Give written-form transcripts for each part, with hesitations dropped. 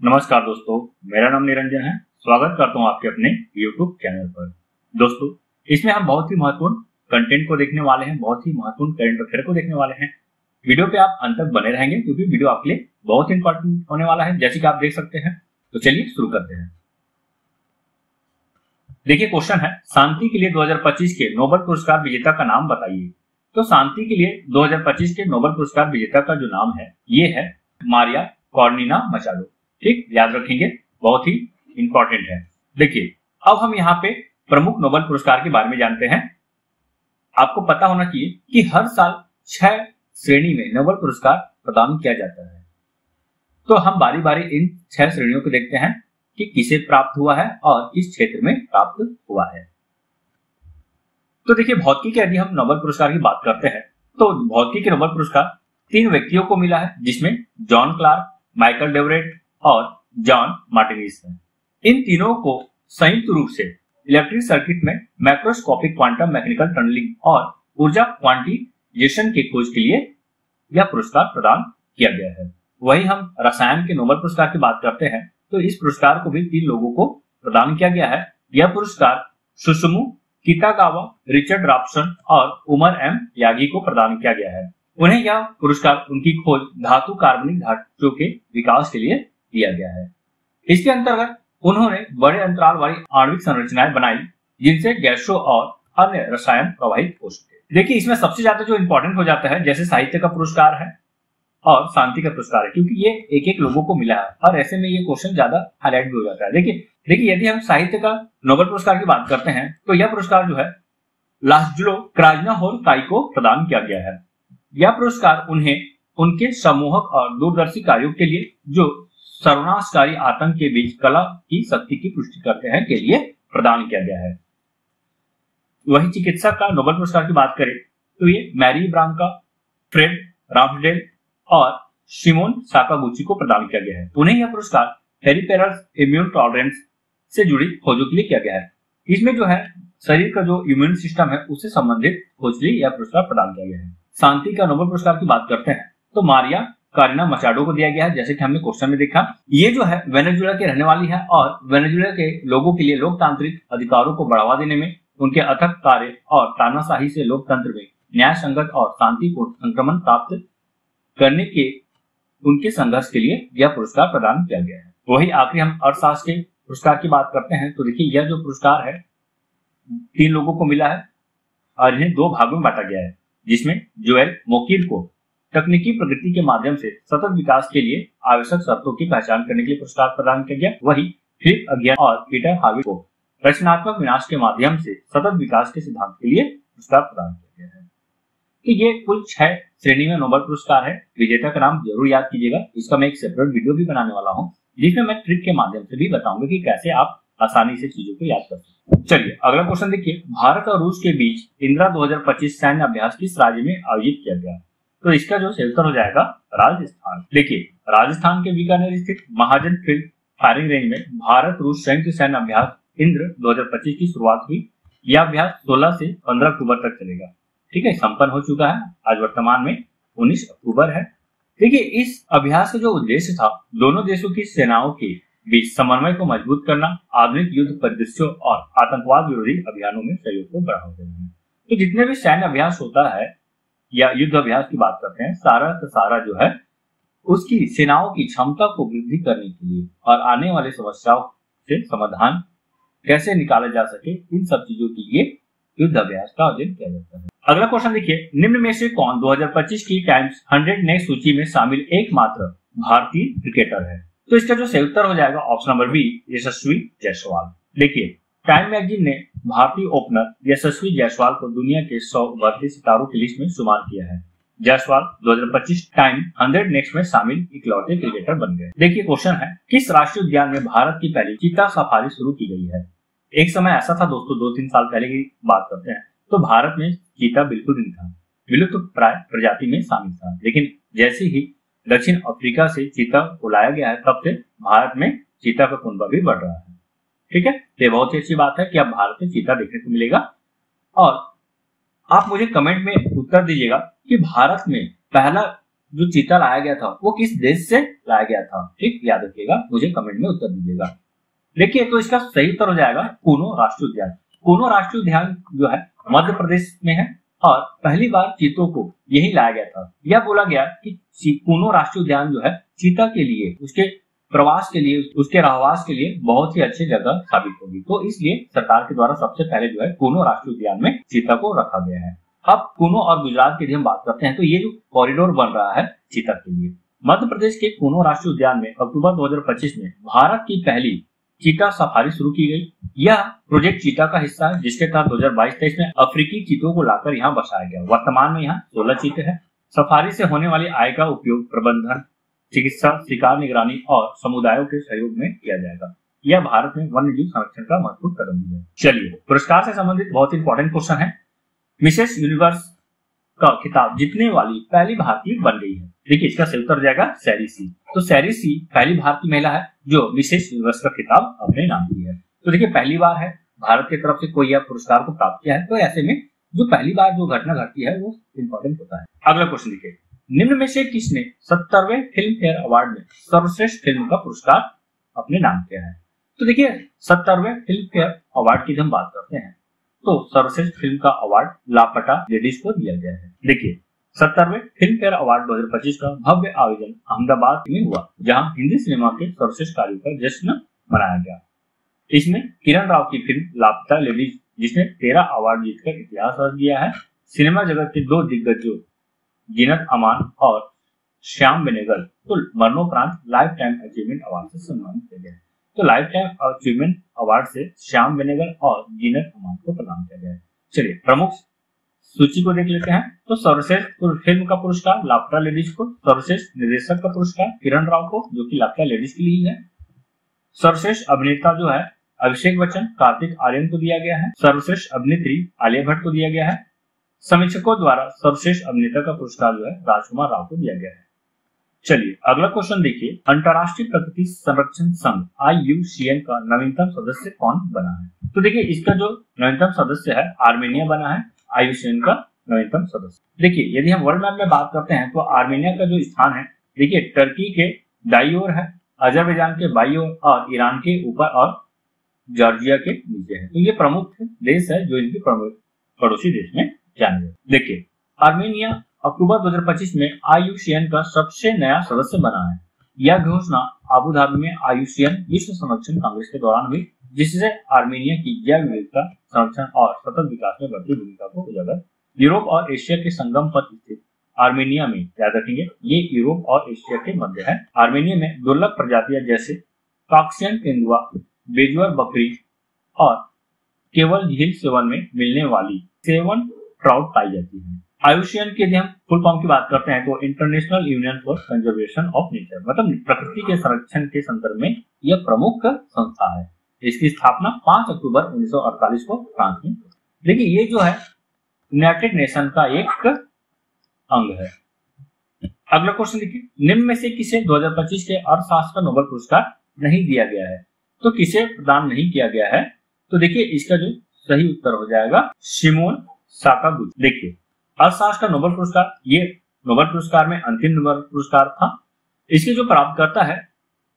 नमस्कार दोस्तों, मेरा नाम निरंजन है। स्वागत करता हूं आपके अपने YouTube चैनल पर। दोस्तों, इसमें हम बहुत ही महत्वपूर्ण कंटेंट को देखने वाले हैं, बहुत ही महत्वपूर्ण करंट अफेयर को देखने वाले हैं। वीडियो पे आप अंत तक बने रहेंगे क्योंकि वीडियो आपके लिए बहुत इंपॉर्टेंट होने वाला है, जैसे कि आप देख सकते हैं। तो चलिए शुरू करते हैं। देखिए, क्वेश्चन है, शांति के लिए 2025 के नोबेल पुरस्कार विजेता का नाम बताइए। तो शांति के लिए 2025 के नोबेल पुरस्कार विजेता का जो नाम है, ये है मारिया कॉर्निना मचाडो। ठीक, याद रखेंगे, बहुत ही इंपॉर्टेंट है। देखिए, अब हम यहाँ पे प्रमुख नोबेल पुरस्कार के बारे में जानते हैं। आपको पता होना चाहिए कि हर साल 6 श्रेणी में नोबेल पुरस्कार प्रदान किया जाता है। तो हम बारी बारी इन 6 श्रेणियों को देखते हैं कि किसे प्राप्त हुआ है और किस क्षेत्र में प्राप्त हुआ है। तो देखिए, भौतिकी के यदि हम नोबेल पुरस्कार की बात करते हैं तो भौतिकी के नोबेल पुरस्कार 3 व्यक्तियों को मिला है, जिसमें जॉन क्लार्क, माइकल डेवरेट और जॉन मार्टिनिस है। इन तीनों को संयुक्त रूप से इलेक्ट्रिक सर्किट में मैक्रोस्कोपिक क्वांटम मैकेनिकल टनलिंग और ऊर्जा क्वांटिजेशन के खोज के लिए यह पुरस्कार प्रदान किया गया है। वही हम रसायन के नोबेल पुरस्कार की बात करते हैं तो इस पुरस्कार को भी 3 लोगों को प्रदान किया गया है। यह पुरस्कार सुसुमु कितागावा, रिचर्ड रॉबसन और उमर एम यागी को प्रदान किया गया है। उन्हें यह पुरस्कार उनकी खोज धातु कार्बनिक धातुओं के विकास के लिए दिया गया है। इसके अंतर्गत उन्होंने बड़े अंतराल वाली आणविक संरचनाएं बनाई जिनसे गैसों और अन्य रसायन प्रवाहित हो सके। देखिए, इसमें सबसे ज्यादा जो इंपॉर्टेंट हो जाता है, जैसे साहित्य का पुरस्कार है और शांति का पुरस्कार है, क्योंकि ये एक एक लोगों को मिला है और ऐसे में ये क्वेश्चन ज्यादा हाईलाइट भी हो जाता है। देखिए यदि हम साहित्य का नोबेल पुरस्कार की बात करते हैं तो यह पुरस्कार जो है लास्जुलो क्राजनाहोर-काई को प्रदान किया गया है। यह पुरस्कार उन्हें उनके सम्मोहक और दूरदर्शी कार्यों के लिए, जो सर्वनाशकारी आतंक के बीच कला की शक्ति की पुष्टि करते हैं, के लिए प्रदान किया गया है। वही चिकित्सा का नोबेल पुरस्कार की बात करें तो ये मैरी ब्रांका, फ्रेड राम्सडेल और शिमोन साकागुची को प्रदान किया गया है। उन्हें यह पुरस्कार पेरिफेरल इम्यून टॉलरेंस से जुड़ी खोजों के लिए किया गया है। इसमें जो है शरीर का जो इम्यून सिस्टम है उससे संबंधित खोज के लिए यह पुरस्कार प्रदान किया गया है। शांति का नोबेल पुरस्कार की बात करते हैं तो मारिया कॉर्निना मचाडो को दिया गया है, जैसे कि हमने क्वेश्चन में देखा। ये जो है वेनेजुएला के रहने वाली है और वेनेजुएला के लोगों के लिए लोकतांत्रिक अधिकारों को बढ़ावा देने में उनके अथक कार्य और तानाशाही से लोकतंत्र में न्याय संगत और शांतिपूर्ण संक्रमण प्राप्त करने के उनके संघर्ष के लिए यह पुरस्कार प्रदान किया गया है। वही आखिरी हम अर्थशास्त्र के पुरस्कार की बात करते हैं तो देखिए, यह जो पुरस्कार है 3 लोगों को मिला है और इन्हें 2 भागों में बांटा गया है, जिसमें जोएल मोकिल को तकनीकी प्रगति के माध्यम से सतत विकास के लिए आवश्यक शर्तों की पहचान करने के लिए पुरस्कार प्रदान किया गया। वही फिलिप अज्ञान और पीटर हावी को रचनात्मक विनाश के माध्यम से सतत विकास के सिद्धांत के लिए पुरस्कार प्रदान किया गया है। तो ये कुल 6 श्रेणी में नोबेल पुरस्कार है। विजेता का नाम जरूर याद कीजिएगा। इसका मैं एक सेपरेट वीडियो भी बनाने वाला हूँ, जिसमें मैं ट्रिक के माध्यम से भी बताऊंगा कि कैसे आप आसानी से चीजों को याद कर सकते हैं। चलिए अगला क्वेश्चन देखिए, भारत और रूस के बीच इंदिरा 2025 सैन्य अभ्यास किस राज्य में आयोजित किया गया? तो इसका जो सही उत्तर हो जाएगा राजस्थान। देखिए, राजस्थान के बीकानेर स्थित महाजन फील्ड फायरिंग रेंज में भारत रूस संयुक्त सैन्य अभ्यास इंद्र 2025 की शुरुआत हुई। यह अभ्यास 16 से 15 अक्टूबर तक चलेगा। ठीक है, संपन्न हो चुका है। आज वर्तमान में 19 अक्टूबर है। देखिए, इस अभ्यास का जो उद्देश्य था, दोनों देशों की सेनाओं के बीच समन्वय को मजबूत करना, आधुनिक युद्ध परिदृश्यों और आतंकवाद विरोधी अभियानों में सहयोग को बढ़ावा देना है। तो जितने भी सैन्य अभ्यास होता है या युद्ध अभ्यास की बात करते हैं, सारा का सारा जो है उसकी सेनाओं की क्षमता को वृद्धि करने के लिए और आने वाले समस्याओं से समाधान कैसे निकाला जा सके, इन सब चीजों के लिए युद्ध अभ्यास का आयोजन किया जाता है। अगला क्वेश्चन देखिए, निम्न में से कौन 2025 की टाइम्स 100 नेक्स्ट सूची में शामिल एकमात्र भारतीय क्रिकेटर है? तो इसका जो सही उत्तर हो जाएगा ऑप्शन नंबर बी, यशस्वी जायसवाल। देखिए, टाइम मैगजीन ने भारतीय ओपनर यशस्वी जायसवाल को दुनिया के 100 उभरते सितारों की लिस्ट में शुमार किया है। जायसवाल 2025 टाइम 100 नेक्स्ट में शामिल इकलौते क्रिकेटर बन गए। देखिए, क्वेश्चन है, किस राष्ट्रीय उद्यान में भारत की पहली चीता सफारी शुरू की गई है? एक समय ऐसा था दोस्तों, 2-3 साल पहले की बात करते हैं, तो भारत में चीता बिल्कुल नहीं था, विलुप्त प्राय प्रजाति में शामिल था। लेकिन जैसे ही दक्षिण अफ्रीका से चीता को लाया गया है, तब से भारत में चीता का कुनबा भी बढ़ रहा है। ठीक है, ये बहुत ही अच्छी बात है कि अब भारत में चीता देखने को मिलेगा। और आप मुझे कमेंट में उत्तर दीजिएगा कि भारत में पहला जो चीता लाया गया था वो किस देश से लाया गया था, ठीक याद रखिएगा, मुझे कमेंट में उत्तर दीजिएगा। देखिए तो इसका सही उत्तर हो जाएगा कूनो राष्ट्रीय उद्यान। कूनो राष्ट्रीय उद्यान जो है मध्य प्रदेश में है और पहली बार चीतों को यही लाया गया था। यह बोला गया कि कूनो राष्ट्रीय उद्यान जो है चीता के लिए, उसके प्रवास के लिए, उसके रहवास के लिए बहुत ही अच्छी जगह साबित होगी। तो इसलिए सरकार के द्वारा सबसे पहले जो है कूनो राष्ट्रीय उद्यान में चीता को रखा गया है। अब कूनो और गुजरात की हम बात करते हैं तो ये जो कॉरिडोर बन रहा है चीता के लिए, मध्य प्रदेश के कूनो राष्ट्रीय उद्यान में अक्टूबर 2025 में भारत की पहली चीता सफारी शुरू की गई। यह प्रोजेक्ट चीता का हिस्सा है जिसके तहत 2022-23 में अफ्रीकी चीतों को लाकर यहाँ बसाया गया। वर्तमान में यहाँ 16 चीते हैं। सफारी से होने वाली आय का उपयोग प्रबंधन, चिकित्सा, शिकार निगरानी और समुदायों के सहयोग में किया जाएगा। यह भारत में वन्य जीव संरक्षण का महत्वपूर्ण कदम भी है। चलिए पुरस्कार से संबंधित बहुत इंपॉर्टेंट क्वेश्चन है। मिसेस यूनिवर्स का खिताब जीतने वाली पहली भारतीय बन गई है। देखिए इसका सही उत्तर जाएगा सैरी सी। तो सैरी सी पहली भारतीय महिला है जो मिसेस यूनिवर्स का खिताब अपने नाम की है। तो देखिए पहली बार है भारत की तरफ से कोई यह पुरस्कार को प्राप्त किया है, तो ऐसे में जो पहली बार जो घटना घटती है वो इंपॉर्टेंट होता है। अगला क्वेश्चन देखिए, निम्न में से किसने 70वें फिल्म फेयर अवार्ड में सर्वश्रेष्ठ फिल्म का पुरस्कार अपने नाम किया है? तो देखिए 70वें फिल्म फेयर अवार्ड की हम बात करते हैं तो सर्वश्रेष्ठ फिल्म का अवार्ड लापता लेडीज को दिया गया है। देखिए 70वें फिल्म फेयर अवार्ड 2025 का भव्य आयोजन अहमदाबाद में हुआ जहां हिंदी सिनेमा के सर्वश्रेष्ठ कार्यों का जश्न मनाया गया। इसमें किरण राव की फिल्म लापता लेडीज जिसने 13 अवार्ड जीतकर इतिहास रच दिया है, सिनेमा जगत के दो दिग्गजों जीनत अमान और श्याम बेनेगल को मरणोपरांत लाइफ टाइम अचीवमेंट अवार्ड से सम्मानित किया गया है। तो लाइफ टाइम अचीवमेंट अवार्ड से श्याम बेनेगल और जीनत अमान को प्रदान किया गया है। चलिए प्रमुख सूची को देख लेते हैं। तो सर्वश्रेष्ठ फिल्म का पुरस्कार लापता लेडीज को, सर्वश्रेष्ठ निर्देशक का पुरस्कार किरण राव को जो कि लापता लेडीज के लिए है, सर्वश्रेष्ठ अभिनेता जो है अभिषेक बच्चन कार्तिक आर्यन को दिया गया है, सर्वश्रेष्ठ अभिनेत्री आलिया भट्ट को दिया गया है, समीक्षकों द्वारा सर्वश्रेष्ठ अभिनेता का पुरस्कार जो है राजकुमार राव को दिया गया है। चलिए अगला क्वेश्चन देखिए, अंतर्राष्ट्रीय प्रकृति संरक्षण संघ IUCN का नवीनतम सदस्य कौन बना है? तो देखिए इसका जो नवीनतम सदस्य है आर्मेनिया बना है IUCN का नवीनतम सदस्य। देखिए यदि हम वर्ल्ड मैप में बात करते हैं तो आर्मेनिया का जो स्थान है देखिए टर्की के दाईं ओर है, अजरबैजान के बाईं ओर और ईरान के ऊपर और जॉर्जिया के नीचे है। तो ये प्रमुख देश है जो इनके पड़ोसी देश में जाने जाते। देखिए आर्मेनिया अक्टूबर 2025 में IUCN का सबसे नया सदस्य बना है। यह घोषणा अबू धाबी में IUCN विश्व संरक्षण कांग्रेस के दौरान हुई जिससे आर्मेनिया की जैव विविधता संरक्षण और सतत विकास में बढ़ती भूमिका को उजागर। यूरोप और एशिया के संगम पर स्थित आर्मेनिया में, याद रखेंगे ये यूरोप और एशिया के मध्य है, आर्मेनिया में दुर्लभ प्रजातियां जैसे कॉक्सियन तेंदुआ, बेजुअर बकरी और केवल झील सेवन में मिलने वाली सेवन ट्राउट पाई जाती है। IUCN के यदि हम फुल फॉर्म की बात करते हैं तो international union for conservation of nature, मतलब प्रकृति के संरक्षण के संदर्भ में यह प्रमुख संस्था है। इसकी स्थापना 5 अक्टूबर 1948 को फ्रांस में। देखिए ये जो है यूनाइटेड नेशन का एक अंग है। अगला क्वेश्चन देखिए, निम्न में से किसे 2025 के अर्थशास्त्र का नोबेल पुरस्कार नहीं दिया गया है? तो किसे प्रदान नहीं किया गया है? तो देखिए इसका जो सही उत्तर हो जाएगा शिमोन साकागुची। देखिए अर्थशास्त्र का नोबेल पुरस्कार, ये नोबेल पुरस्कार में अंतिम नोबेल पुरस्कार था। इसके जो प्राप्तकर्ता है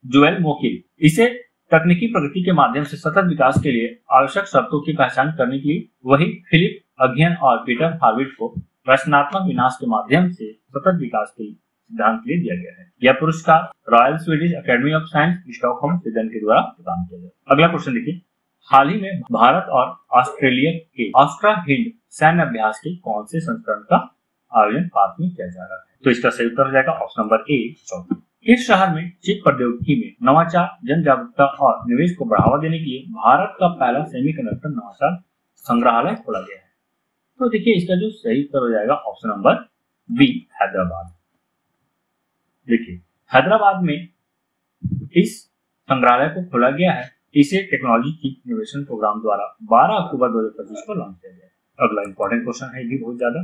जोएल मोकिल, इसे तकनीकी प्रगति के माध्यम से सतत विकास के लिए आवश्यक शर्तों की पहचान करने के लिए, वही फिलिप अगियन और पीटर हार्विट को रचनात्मक विनाश के माध्यम से सतत विकास के सिद्धांत के लिए दिया गया है। यह पुरस्कार royal Swedish academy of science Stockholm Sweden के द्वारा प्रदान किया गया। अगला क्वेश्चन देखिए, हाल ही में भारत और ऑस्ट्रेलिया के ऑस्ट्रा हिंड सैन्य अभ्यास के कौन से संस्करण का आयोजन पार्क में किया जा रहा है? तो इसका सही उत्तर हो जाएगा ऑप्शन नंबर ए 14। इस शहर में चिप प्रौद्योगिकी में नवाचार, जन जागरूकता और निवेश को बढ़ावा देने के लिए भारत का पहला सेमीकंडक्टर नवाचार संग्रहालय खोला गया है। तो देखिए इसका जो सही उत्तर हो जाएगा ऑप्शन नंबर बी हैदराबाद। देखिए हैदराबाद में इस संग्रहालय को खोला गया है। इसे टेक्नोलॉजी की इनोवेशन प्रोग्राम द्वारा 12 अक्टूबर 2025 को लॉन्च किया गया। अगला इंपॉर्टेंट क्वेश्चन है, ये बहुत ज्यादा,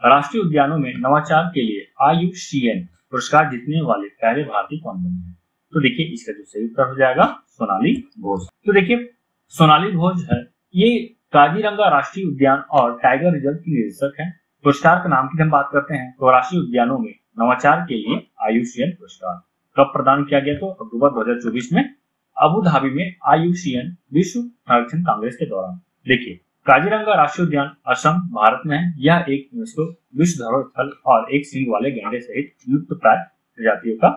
राष्ट्रीय उद्यानों में नवाचार के लिए IUCN पुरस्कार जीतने वाले पहले भारतीय कौन बने हैं? तो देखिए इसका जो सही उत्तर हो जाएगा सोनाली घोष। तो देखिए सोनाली घोष है, ये काजीरंगा राष्ट्रीय उद्यान और टाइगर रिजर्व की निदेशक है। पुरस्कार के नाम की हम बात करते हैं तो राष्ट्रीय उद्यानों में नवाचार के लिए आयुषियन पुरस्कार कब प्रदान किया गया? तो अक्टूबर 2024 में अबू धाबी में आयुषियन विश्व संरक्षण कांग्रेस के दौरान। देखिए, काजीरंगा राष्ट्रीय उद्यान असम भारत में है। यह एक यूनेस्को विश्व धरोहर स्थल और एक सींग वाले गैंडे सहित लुप्तप्राय प्रजातियों का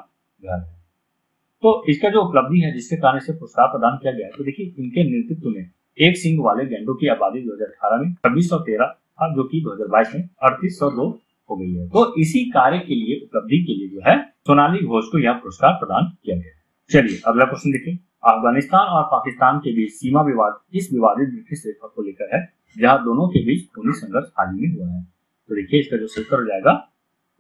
घर है। तो इसका जो उपलब्धि है जिसके कारण इसे पुरस्कार प्रदान किया गया है, तो देखिए इनके नेतृत्व में एक सींग वाले गैंडों की आबादी 2018 में 2613 था, जो कि 2022 में 3802 हो गई है। तो इसी कार्य के लिए, उपलब्धि के लिए जो है सोनाली घोष को यह पुरस्कार प्रदान किया गया। चलिए अगला क्वेश्चन देखिए। अफगानिस्तान और पाकिस्तान के बीच सीमा विवाद किस विवादित ब्रिटिश रेखा को लेकर है, जहां दोनों के बीच खूनी संघर्ष हाल ही में हुआ है? तो देखिए इसका जो सही उत्तर हो जाएगा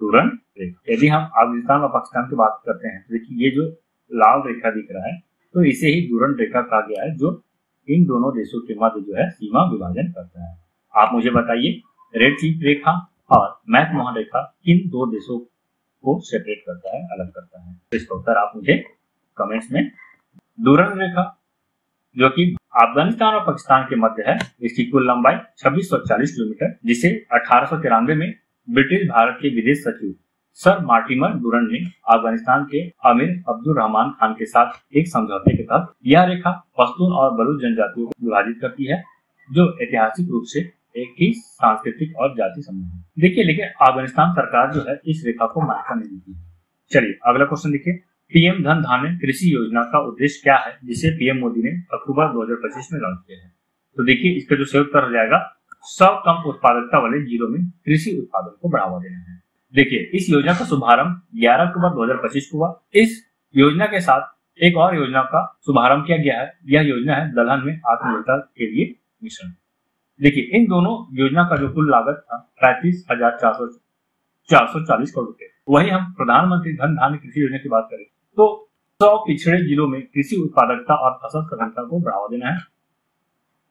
डूरन रेखा। यदि हम अफगानिस्तान और पाकिस्तान की बात करते हैं तो देखिए ये जो लाल रेखा दिख रहा है, तो इसे ही डूरन रेखा कहा गया है, जो इन दोनों देशों के मध्य जो है सीमा विभाजन करता है। आप मुझे बताइए, रेड क्लिफ रेखा और मैकमोहन रेखा किन दो देशों को सेपरेट करता है, अलग करता है? तो इसका उत्तर आप मुझे कमेंट्स में। डूरन रेखा जो कि अफगानिस्तान और पाकिस्तान के मध्य है, इसकी कुल लंबाई 2640 किलोमीटर, जिसे 1893 में ब्रिटिश भारत के विदेश सचिव सर मार्टिमर डूरन ने अफगानिस्तान के अमीर अब्दुल रहमान खान के साथ एक समझौते के तहत यह रेखा पश्तून और बलूच जनजातियों को विभाजित करती है, जो ऐतिहासिक रूप से एक ही सांस्कृतिक और जाति समूह है। देखिए, लेकिन अफगानिस्तान सरकार जो है इस रेखा को मान्यता नहीं देती है। चलिए अगला क्वेश्चन देखिए। पीएम धन धान्य कृषि योजना का उद्देश्य क्या है, जिसे पीएम मोदी ने अक्टूबर 2025 में लॉन्च किया है? तो देखिए इसका जो सही उत्तर हो जाएगा 100 कम उत्पादकता वाले जिलों में कृषि उत्पादन को बढ़ावा देना है। देखिए, इस योजना का शुभारंभ 11 अक्टूबर 2025 को हुआ। इस योजना के साथ एक और योजना का शुभारंभ किया गया है। यह योजना है दलहन में आत्मनिर्भरता के लिए मिशन। देखिए, इन दोनों योजना का जो कुल लागत था 35,440 करोड़ रुपए। वही हम प्रधानमंत्री धन धान्य कृषि योजना की बात करें तो 100 पिछड़े जिलों में कृषि उत्पादकता और फसल सघनता को बढ़ावा देना है।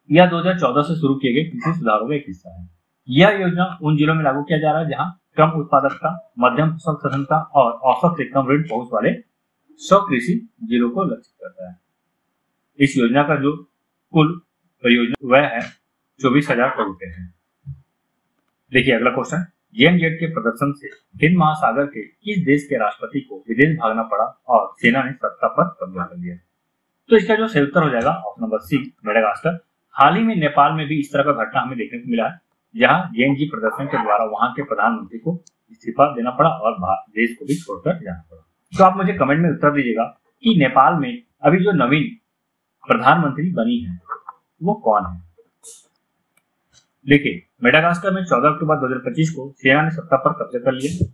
यह 2014 से शुरू किए गए कृषि सुधारों का एक हिस्सा है। यह योजना उन जिलों में लागू किया जा रहा है जहां कम उत्पादकता, मध्यम फसल सघनता और औसत से कम ऋण पहुंच वाले 100 कृषि जिलों को लक्षित करता है। इस योजना का जो कुल परियोजना वह है 24,000 करोड़ रुपए है। देखिए अगला क्वेश्चन। जेएमजेड के प्रदर्शन से हिंद महासागर के किस देश के राष्ट्रपति को विदेश भागना पड़ा और सेना ने सत्ता पर कब्जा कर लिया? तो इसका जो सही उत्तर हो जाएगा ऑप्शन नंबर सी, मेडागास्कर। हाल ही में नेपाल में भी इस तरह का घटना हमें देखने को मिला है, जहां जेएनजी प्रदर्शन के द्वारा वहां के प्रधानमंत्री को इस्तीफा देना पड़ा और देश को भी छोड़कर जाना पड़ा। तो आप मुझे कमेंट में उत्तर दीजिएगा कि नेपाल में अभी जो नवीन प्रधानमंत्री बनी है वो कौन है? देखिए, मेडागास्कर में 14 अक्टूबर 2025 को सेना ने सत्ता पर कब्जा कर लिया।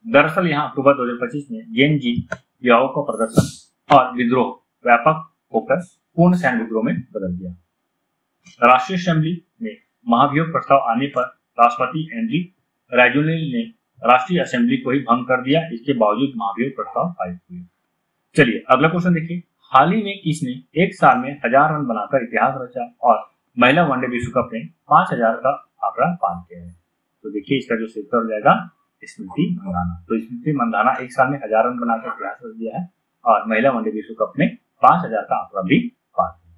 दरअसल यहां अक्टूबर 2025 में जेएनजी युवाओं का प्रदर्शन और विद्रोह व्यापक होकर पूर्ण सैन्य विद्रोह में बदल गया। राष्ट्रीय असेंबली में महाभियोग प्रस्ताव आने पर राष्ट्रपति एंड्री राजोलिन ने राष्ट्रीय असेंबली को ही भंग कर दिया। इसके बावजूद महाभियोग प्रस्ताव पारित हुए। चलिए अगला क्वेश्चन देखिए। हाल ही में किसने एक साल में 1000 रन बनाकर इतिहास रचा और महिला वनडे विश्व कप में 5000 का आंकड़ा पार किया है? तो देखिए इसका जो सही उत्तर हो जाएगा स्मृति मंदाना। तो स्मृति मंदाना एक साल में 1000 रन बनाकर इतिहास रच दिया है और महिला वनडे विश्व कप में 5000 का आंकड़ा भी पार किया।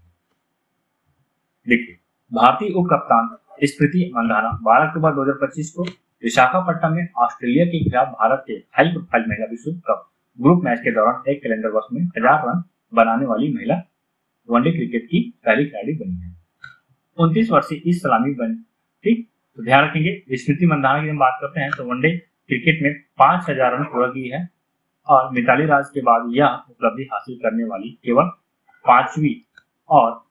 देखिए, भारतीय उप कप्तान स्मृति मंदाना 12 अक्टूबर 2025 को विशाखापट्टनम में ऑस्ट्रेलिया के खिलाफ भारत के हाई प्रोफाइल महिला विश्व कप ग्रुप मैच के दौरान एक कैलेंडर वर्ष में 1000 रन बनाने वाली महिला वनडे क्रिकेट की पहली खिलाड़ी बनी है। 29 वर्षीय इस सलामी बन, ठीक, तो ध्यान रखेंगे स्मृति मंदाना की हम बात करते हैं तो वनडे क्रिकेट में 5000 रन पूरा की है और मिताली राज के बाद यह उपलब्धि हासिल करने वाली केवल 5वीं और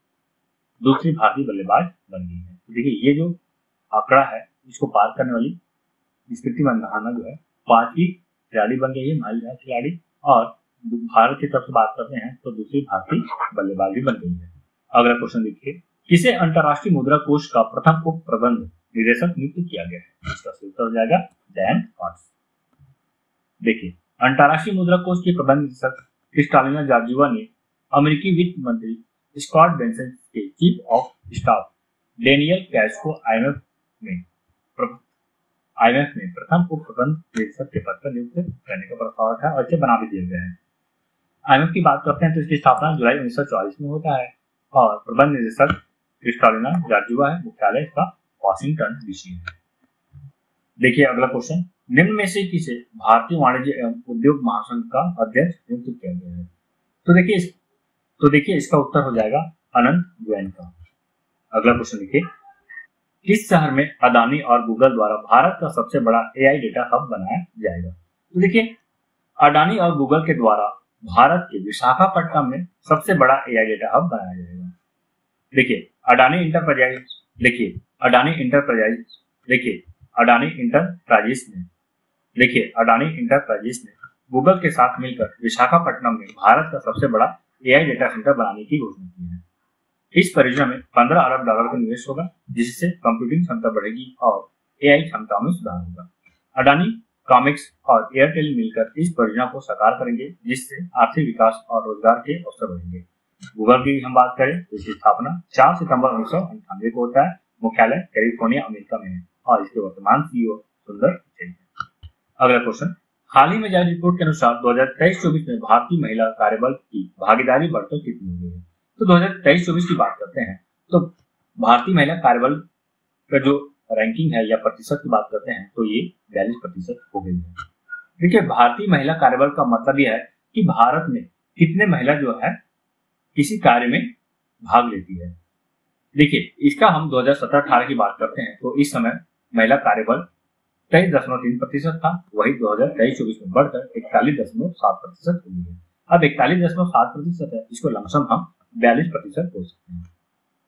दूसरी भारतीय बल्लेबाज बन गई है। तो देखिए ये जो आंकड़ा है इसको पार करने वाली स्मृति मंदाना जो है 5वीं खिलाड़ी बन गई है, महिला खिलाड़ी, और भारत की तरफ से बात करते हैं तो दूसरी भारतीय बल्लेबाज भी बन गई है। अगला क्वेश्चन देखिए। किसे अंतरराष्ट्रीय मुद्रा कोष का प्रथम उप प्रबंध निदेशक नियुक्त किया गया है? इसका सही उत्तर हो जाएगा डैन हॉट्स। देखिए, अंतरराष्ट्रीय मुद्रा कोष के प्रबंध निदेशक क्रिस्टालिना जॉर्जिवा ने अमेरिकी वित्त मंत्री स्कॉट बेंसन के chief of staff Daniel cash को आईएमएफ में प्रथम उप प्रबंध निदेशक के पद पर नियुक्त करने का प्रस्ताव था और इसे बना भी दिया गया है। आईएमएफ की बात करते हैं तो इसकी स्थापना जुलाई 1944 में होता है और प्रबंध निदेशक क्रिस्टालिना जॉर्जिवा है। मुख्यालय इसका वाशिंगटन डीसी है। देखिए अगला क्वेश्चन। निम्न में से किसे भारतीय वाणिज्य एवं उद्योग महासंघ का अध्यक्ष नियुक्त किया गया है? तो देखिए इसका उत्तर हो जाएगा अनंत गोयन का। अगला क्वेश्चन देखिए, किस शहर में अदानी और गूगल द्वारा भारत का सबसे बड़ा एआई डेटा हब बनाया जाएगा? तो देखिए अडानी और गूगल के द्वारा भारत के विशाखापट्टनम में सबसे बड़ा एआई डेटा हब बनाया जाएगा। देखिए अडानी इंटरप्राइजेस ने गूगल के साथ मिलकर विशाखापट्टनम में भारत का सबसे बड़ा एआई डेटा सेंटर बनाने की घोषणा की है। इस परियोजना में 15 अरब डॉलर का निवेश होगा, जिससे कंप्यूटिंग क्षमता बढ़ेगी और एआई क्षमता में सुधार होगा। अडानी, कॉमिक्स और एयरटेल मिलकर इस परियोजना को साकार करेंगे, जिससे आर्थिक विकास और रोजगार के अवसर बढ़ेंगे। गूगल की हम बात करें तो इसकी स्थापना 4 सितंबर 1998 को होता है। मुख्यालय कैलिफोर्निया, अमेरिका में है और इसके वर्तमान सीईओ सुंदर पिचई है। अगला क्वेश्चन, हाल ही में जारी रिपोर्ट के अनुसार 2023-24 में भारतीय महिला कार्यबल की भागीदारी बढ़कर कितनी हो गई है? तो 2023-24 की बात करते हैं तो भारतीय महिला कार्यबल का जो रैंकिंग है या प्रतिशत की बात करते हैं तो ये 42% हो गई है। देखिए भारतीय महिला कार्यबल का मतलब यह है कि भारत में कितने महिला जो है किसी कार्य में भाग लेती है। देखिए इसका हम 2017-18 की बात करते हैं तो इस समय महिला कार्यबल 23.3% था, वही 2023-24 में बढ़कर 41.7% हो गई है। अब 41.7% है, इसको लमसम हम 42% बोल सकते हैं।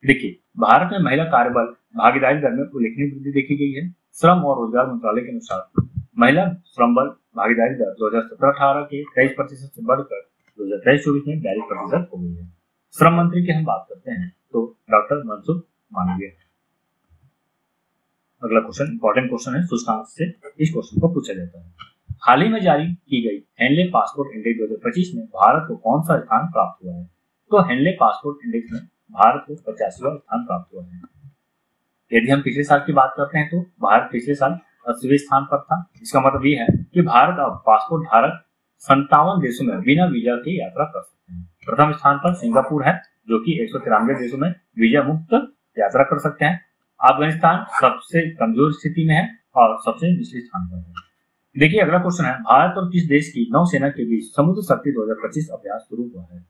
देखिए भारत में महिला कार्यबल भागीदारी दर में उल्लेखनीय वृद्धि देखी गई है। श्रम और रोजगार मंत्रालय के अनुसार महिला श्रम बल भागीदारी दर 2017-18 के 23% से बढ़कर 2023-24 में 42% हो गई है। श्रम मंत्री की हम बात करते हैं तो डॉक्टर मनसुख मांडविया। अगला क्वेश्चन इंपॉर्टेंट क्वेश्चन है, सूचकांक से इस क्वेश्चन को पूछा जाता है। हाल ही में जारी की गई हेनले पासपोर्ट इंडेक्स 2025 में भारत को कौन सा स्थान प्राप्त हुआ है? तो हेनले पासपोर्ट इंडेक्स में भारत को 85वां स्थान प्राप्त हुआ है। यदि हम पिछले साल की बात करते हैं तो भारत पिछले साल 80वें स्थान पर था। इसका मतलब ये है कि भारत अब पासपोर्ट धारक 57 देशों में बिना वीजा के यात्रा कर सकते हैं। प्रथम स्थान पर सिंगापुर है जो कि 193 देशों में वीजा मुक्त यात्रा कर सकते हैं। अफगानिस्तान सबसे कमजोर स्थिति में है और सबसे निचले स्थान पर है। देखिए अगला क्वेश्चन है, भारत और किस देश की नौसेना के बीच समुद्र शक्ति 2025 अभ्यास शुरू हुआ है?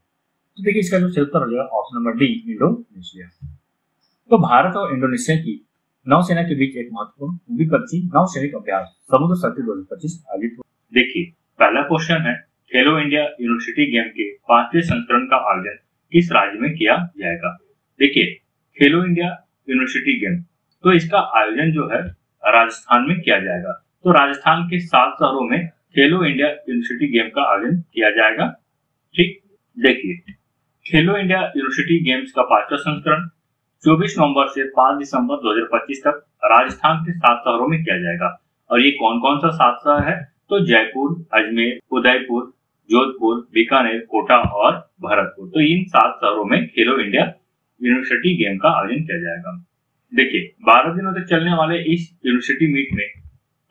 तो देखिए इसका जो सही उत्तर हो जाएगा ऑप्शन नंबर डी, इंडोनेशिया। तो भारत और इंडोनेशिया की नौसेना के बीच एक महत्वपूर्ण द्विपक्षीय नौसैनिक अभ्यास समुद्र शक्ति 2025 आयोजित हुआ। देखिए पहला क्वेश्चन है, खेलो इंडिया यूनिवर्सिटी गेम के 5वें संस्करण का आयोजन किस राज्य में किया जाएगा? देखिए खेलो इंडिया यूनिवर्सिटी गेम, तो इसका आयोजन जो है राजस्थान में किया जाएगा। तो राजस्थान के 7 शहरों में खेलो इंडिया यूनिवर्सिटी गेम का आयोजन किया जाएगा। ठीक, देखिए खेलो इंडिया यूनिवर्सिटी गेम्स का 5वां संस्करण 24 नवंबर से 5 दिसंबर 2025 तक राजस्थान के 7 शहरों में किया जाएगा। और ये कौन कौन सा 7 शहर है? तो जयपुर, अजमेर, उदयपुर, जोधपुर, बीकानेर, कोटा और भरतपुर। तो इन 7 शहरों में खेलो इंडिया यूनिवर्सिटी गेम का आयोजन किया जाएगा। देखिए 12 दिनों तक चलने वाले इस यूनिवर्सिटी मीट में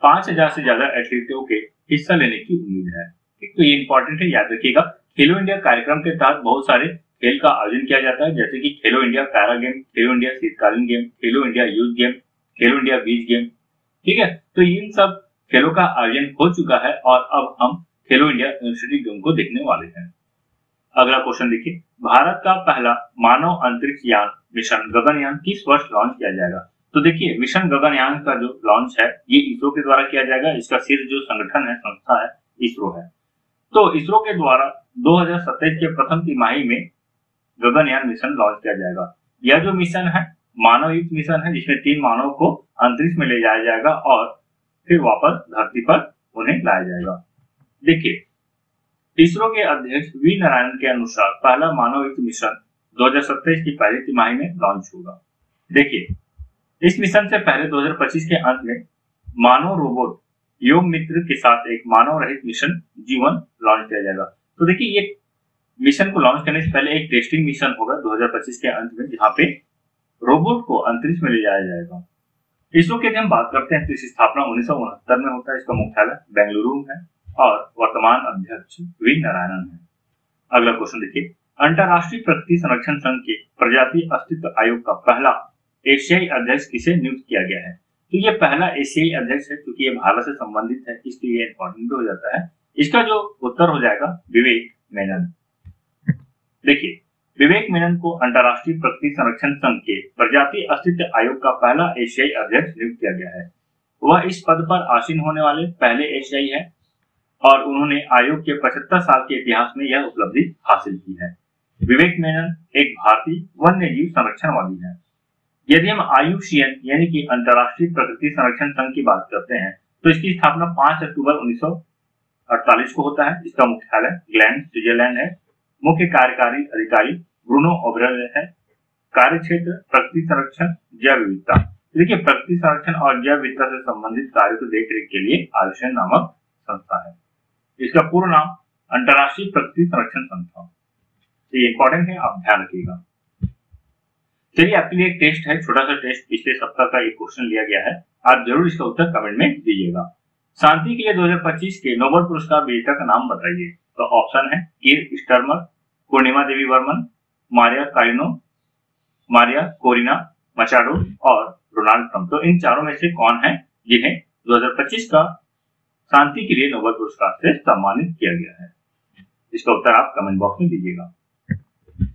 5000 से ज्यादा एथलीटों के हिस्सा लेने की उम्मीद है। ठीक, तो ये इंपॉर्टेंट है, याद रखिएगा। खेलो इंडिया कार्यक्रम के तहत बहुत सारे खेल का आयोजन किया जाता है, जैसे कि खेलो इंडिया पैरा गेम, खेलो इंडिया शीतकालीन गेम, खेलो इंडिया यूथ गेम, खेलो इंडिया बीच गेम। ठीक है, तो इन सब खेलों का आयोजन हो चुका है और अब हम खेलो इंडिया यूनिवर्सिटी गेम को देखने वाले हैं। अगला क्वेश्चन देखिए, भारत का पहला मानव अंतरिक्ष यान मिशन गगनयान किस वर्ष लॉन्च किया जाएगा? तो देखिए मिशन गगनयान का जो लॉन्च है ये इसरो के द्वारा किया जाएगा। इसका शीर्ष जो संगठन है, संस्था है, इसरो है। तो इसरो के द्वारा 2027 के प्रथम तिमाही में गगनयान मिशन लॉन्च किया जाएगा। यह जो मिशन है मानव युक्त मिशन है, जिसमें 3 मानव को अंतरिक्ष में ले जाया जाएगा और फिर वापस धरती पर उन्हें लाया जाएगा। देखिए इसरो के अध्यक्ष वी नारायण के अनुसार पहला मानव युक्त मिशन 2027 की पहली तिमाही में लॉन्च होगा। देखिए इस मिशन से पहले 2025 के अंत में मानव रोबोट योग मित्र के साथ एक मानव रहित मिशन जीवन लॉन्च किया जाएगा। तो देखिए ये मिशन को लॉन्च करने से पहले एक टेस्टिंग मिशन होगा 2025 के अंत में, जहां पे रोबोट को अंतरिक्ष में ले जाया जाएगा। इसरो की हम बात करते हैं तो इसकी स्थापना 1969 में होता है। इसका मुख्यालय बेंगलुरु है और वर्तमान अध्यक्ष वी नारायणन है। अगला क्वेश्चन देखिए, अंतरराष्ट्रीय प्रकृति संरक्षण संघ के प्रजाति अस्तित्व आयोग का पहला एशियाई अध्यक्ष किसे नियुक्त किया गया है? तो ये पहला एशियाई अध्यक्ष है, क्योंकि ये भारत से संबंधित है इसलिए ये इंपॉर्टेंट हो जाता है। इसका जो उत्तर हो जाएगा विवेक मेनन। देखिए, विवेक मेनन को अंतर्राष्ट्रीय प्रकृति संरक्षण संघ के प्रजाति अस्तित्व आयोग का पहला एशियाई अध्यक्ष नियुक्त किया गया है। वह इस पद पर आसीन होने वाले पहले एशियाई है और उन्होंने आयोग के 75 साल के इतिहास में यह उपलब्धि हासिल की है। विवेक मेनन एक भारतीय वन्य जीव संरक्षणवादी है। यदि हम IUCN यानी कि अंतर्राष्ट्रीय प्रकृति संरक्षण संघ की बात करते हैं तो इसकी स्थापना 5 अक्टूबर 1948 को होता है। इसका मुख्यालय ग्लैंड, स्विट्जरलैंड है। मुख्य कार्यकारी अधिकारी ब्रूनो ओब्रेल है। कार्य क्षेत्र प्रकृति संरक्षण, जैव विविधता। देखिए, प्रकृति संरक्षण और जैव विविधता से संबंधित कार्यों की देखरेख के लिए IUCN नामक संस्था है। इसका पूर्ण नाम अंतर्राष्ट्रीय प्रकृति संरक्षण संस्था। ये इंपॉर्टेंट है, आप ध्यान रखिएगा। चलिए, आपके लिए एक टेस्ट है, छोटा सा टेस्ट। पिछले सप्ताह का एक क्वेश्चन लिया गया है, आप जरूर इसका उत्तर कमेंट में दीजिएगा। शांति के लिए 2025 के नोबेल पुरस्कार विजेता का नाम बताइए। तो ऑप्शन है Keir Starmer, Purnima Devi Barman, Maria काइनो, मारिया कोरिना मचाडो और डोनाल्ड ट्रंप। तो इन चारों में से कौन है जिन्हें 2025 का शांति के लिए नोबेल पुरस्कार से सम्मानित किया गया है? इसका उत्तर आप कमेंट बॉक्स में दीजिएगा।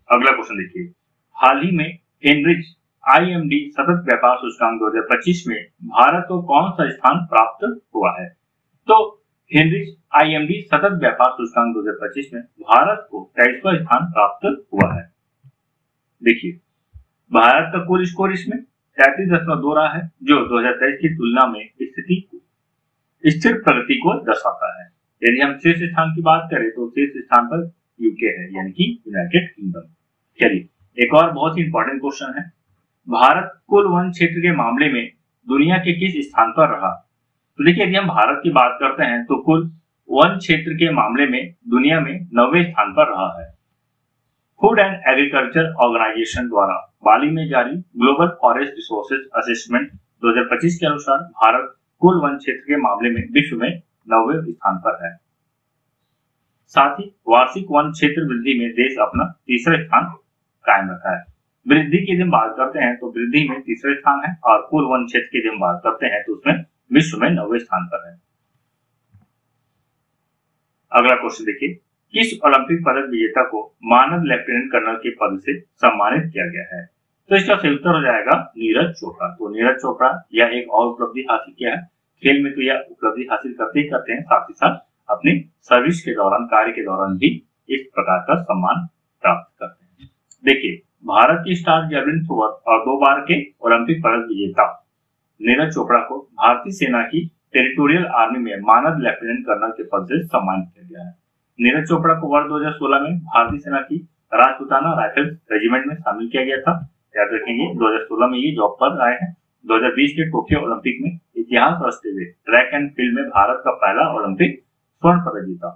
अगला क्वेश्चन देखिए, हाल ही में हेनरिच IMD सतत व्यापार सूचकांक 2025 में भारत को कौन सा स्थान प्राप्त हुआ है? तो हेनरिच IMD सतत व्यापार सूचकांक 2025 में भारत को 23वां स्थान प्राप्त हुआ है। देखिए, भारत का कुल स्कोर इसमें 33.2 रहा है, जो 2023 की तुलना में स्थिर प्रगति को दर्शाता है। यदि हम शीर्ष स्थान की बात करें तो शीर्ष स्थान पर यूके है, यानी कि यूनाइटेड किंगडम। चलिए, एक और बहुत ही इंपॉर्टेंट क्वेश्चन है, भारत कुल वन क्षेत्र के मामले में दुनिया के किस स्थान पर रहा? तो देखिए, यदि हम भारत की बात करते हैं तो कुल वन क्षेत्र के मामले में दुनिया में 9वें स्थान पर रहा है। फूड एंड एग्रीकल्चर ऑर्गेनाइजेशन द्वारा बाली में जारी ग्लोबल फॉरेस्ट रिसोर्सेज असेसमेंट 2025 के अनुसार भारत कुल वन क्षेत्र के मामले में विश्व में 9वें स्थान पर है। साथ ही वार्षिक वन क्षेत्र वृद्धि में देश अपना तीसरा स्थान कायम रखा है। वृद्धि की जब बात करते हैं तो वृद्धि में तीसरे स्थान है और कुल वन क्षेत्र की जब बात करते हैं तो उसमें विश्व में 9वें स्थान पर है। अगला क्वेश्चन देखिए, किस ओलंपिक पदक विजेता को मानद लेफ्टिनेंट कर्नल के पद से सम्मानित किया गया है? तो इसका सही उत्तर हो जाएगा नीरज चोपड़ा। तो नीरज चोपड़ा यह एक और उपलब्धि हासिल किया है। खेल में तो यह उपलब्धि हासिल करते ही करते हैं, साथ ही साथ अपनी सर्विस के दौरान, कार्य के दौरान भी इस प्रकार का सम्मान प्राप्त करते हैं। देखिए, भारत की स्टार जेवलिन थ्रोअर और 2 बार के ओलंपिक पदक विजेता नीरज चोपड़ा को भारतीय सेना की टेरिटोरियल आर्मी में मानद लेफ्टिनेंट कर्नल के पद से सम्मानित किया गया है। नीरज चोपड़ा को वर्ष 2016 में भारतीय सेना की राजपुताना राइफल्स रेजिमेंट में शामिल किया गया था। याद रखेंगे, 2016 में ये जॉब पर आए हैं। 2020 के टोक्यो ओलंपिक में इतिहास रचते हुए ट्रैक एंड फील्ड में भारत का पहला ओलंपिक स्वर्ण पदक जीता।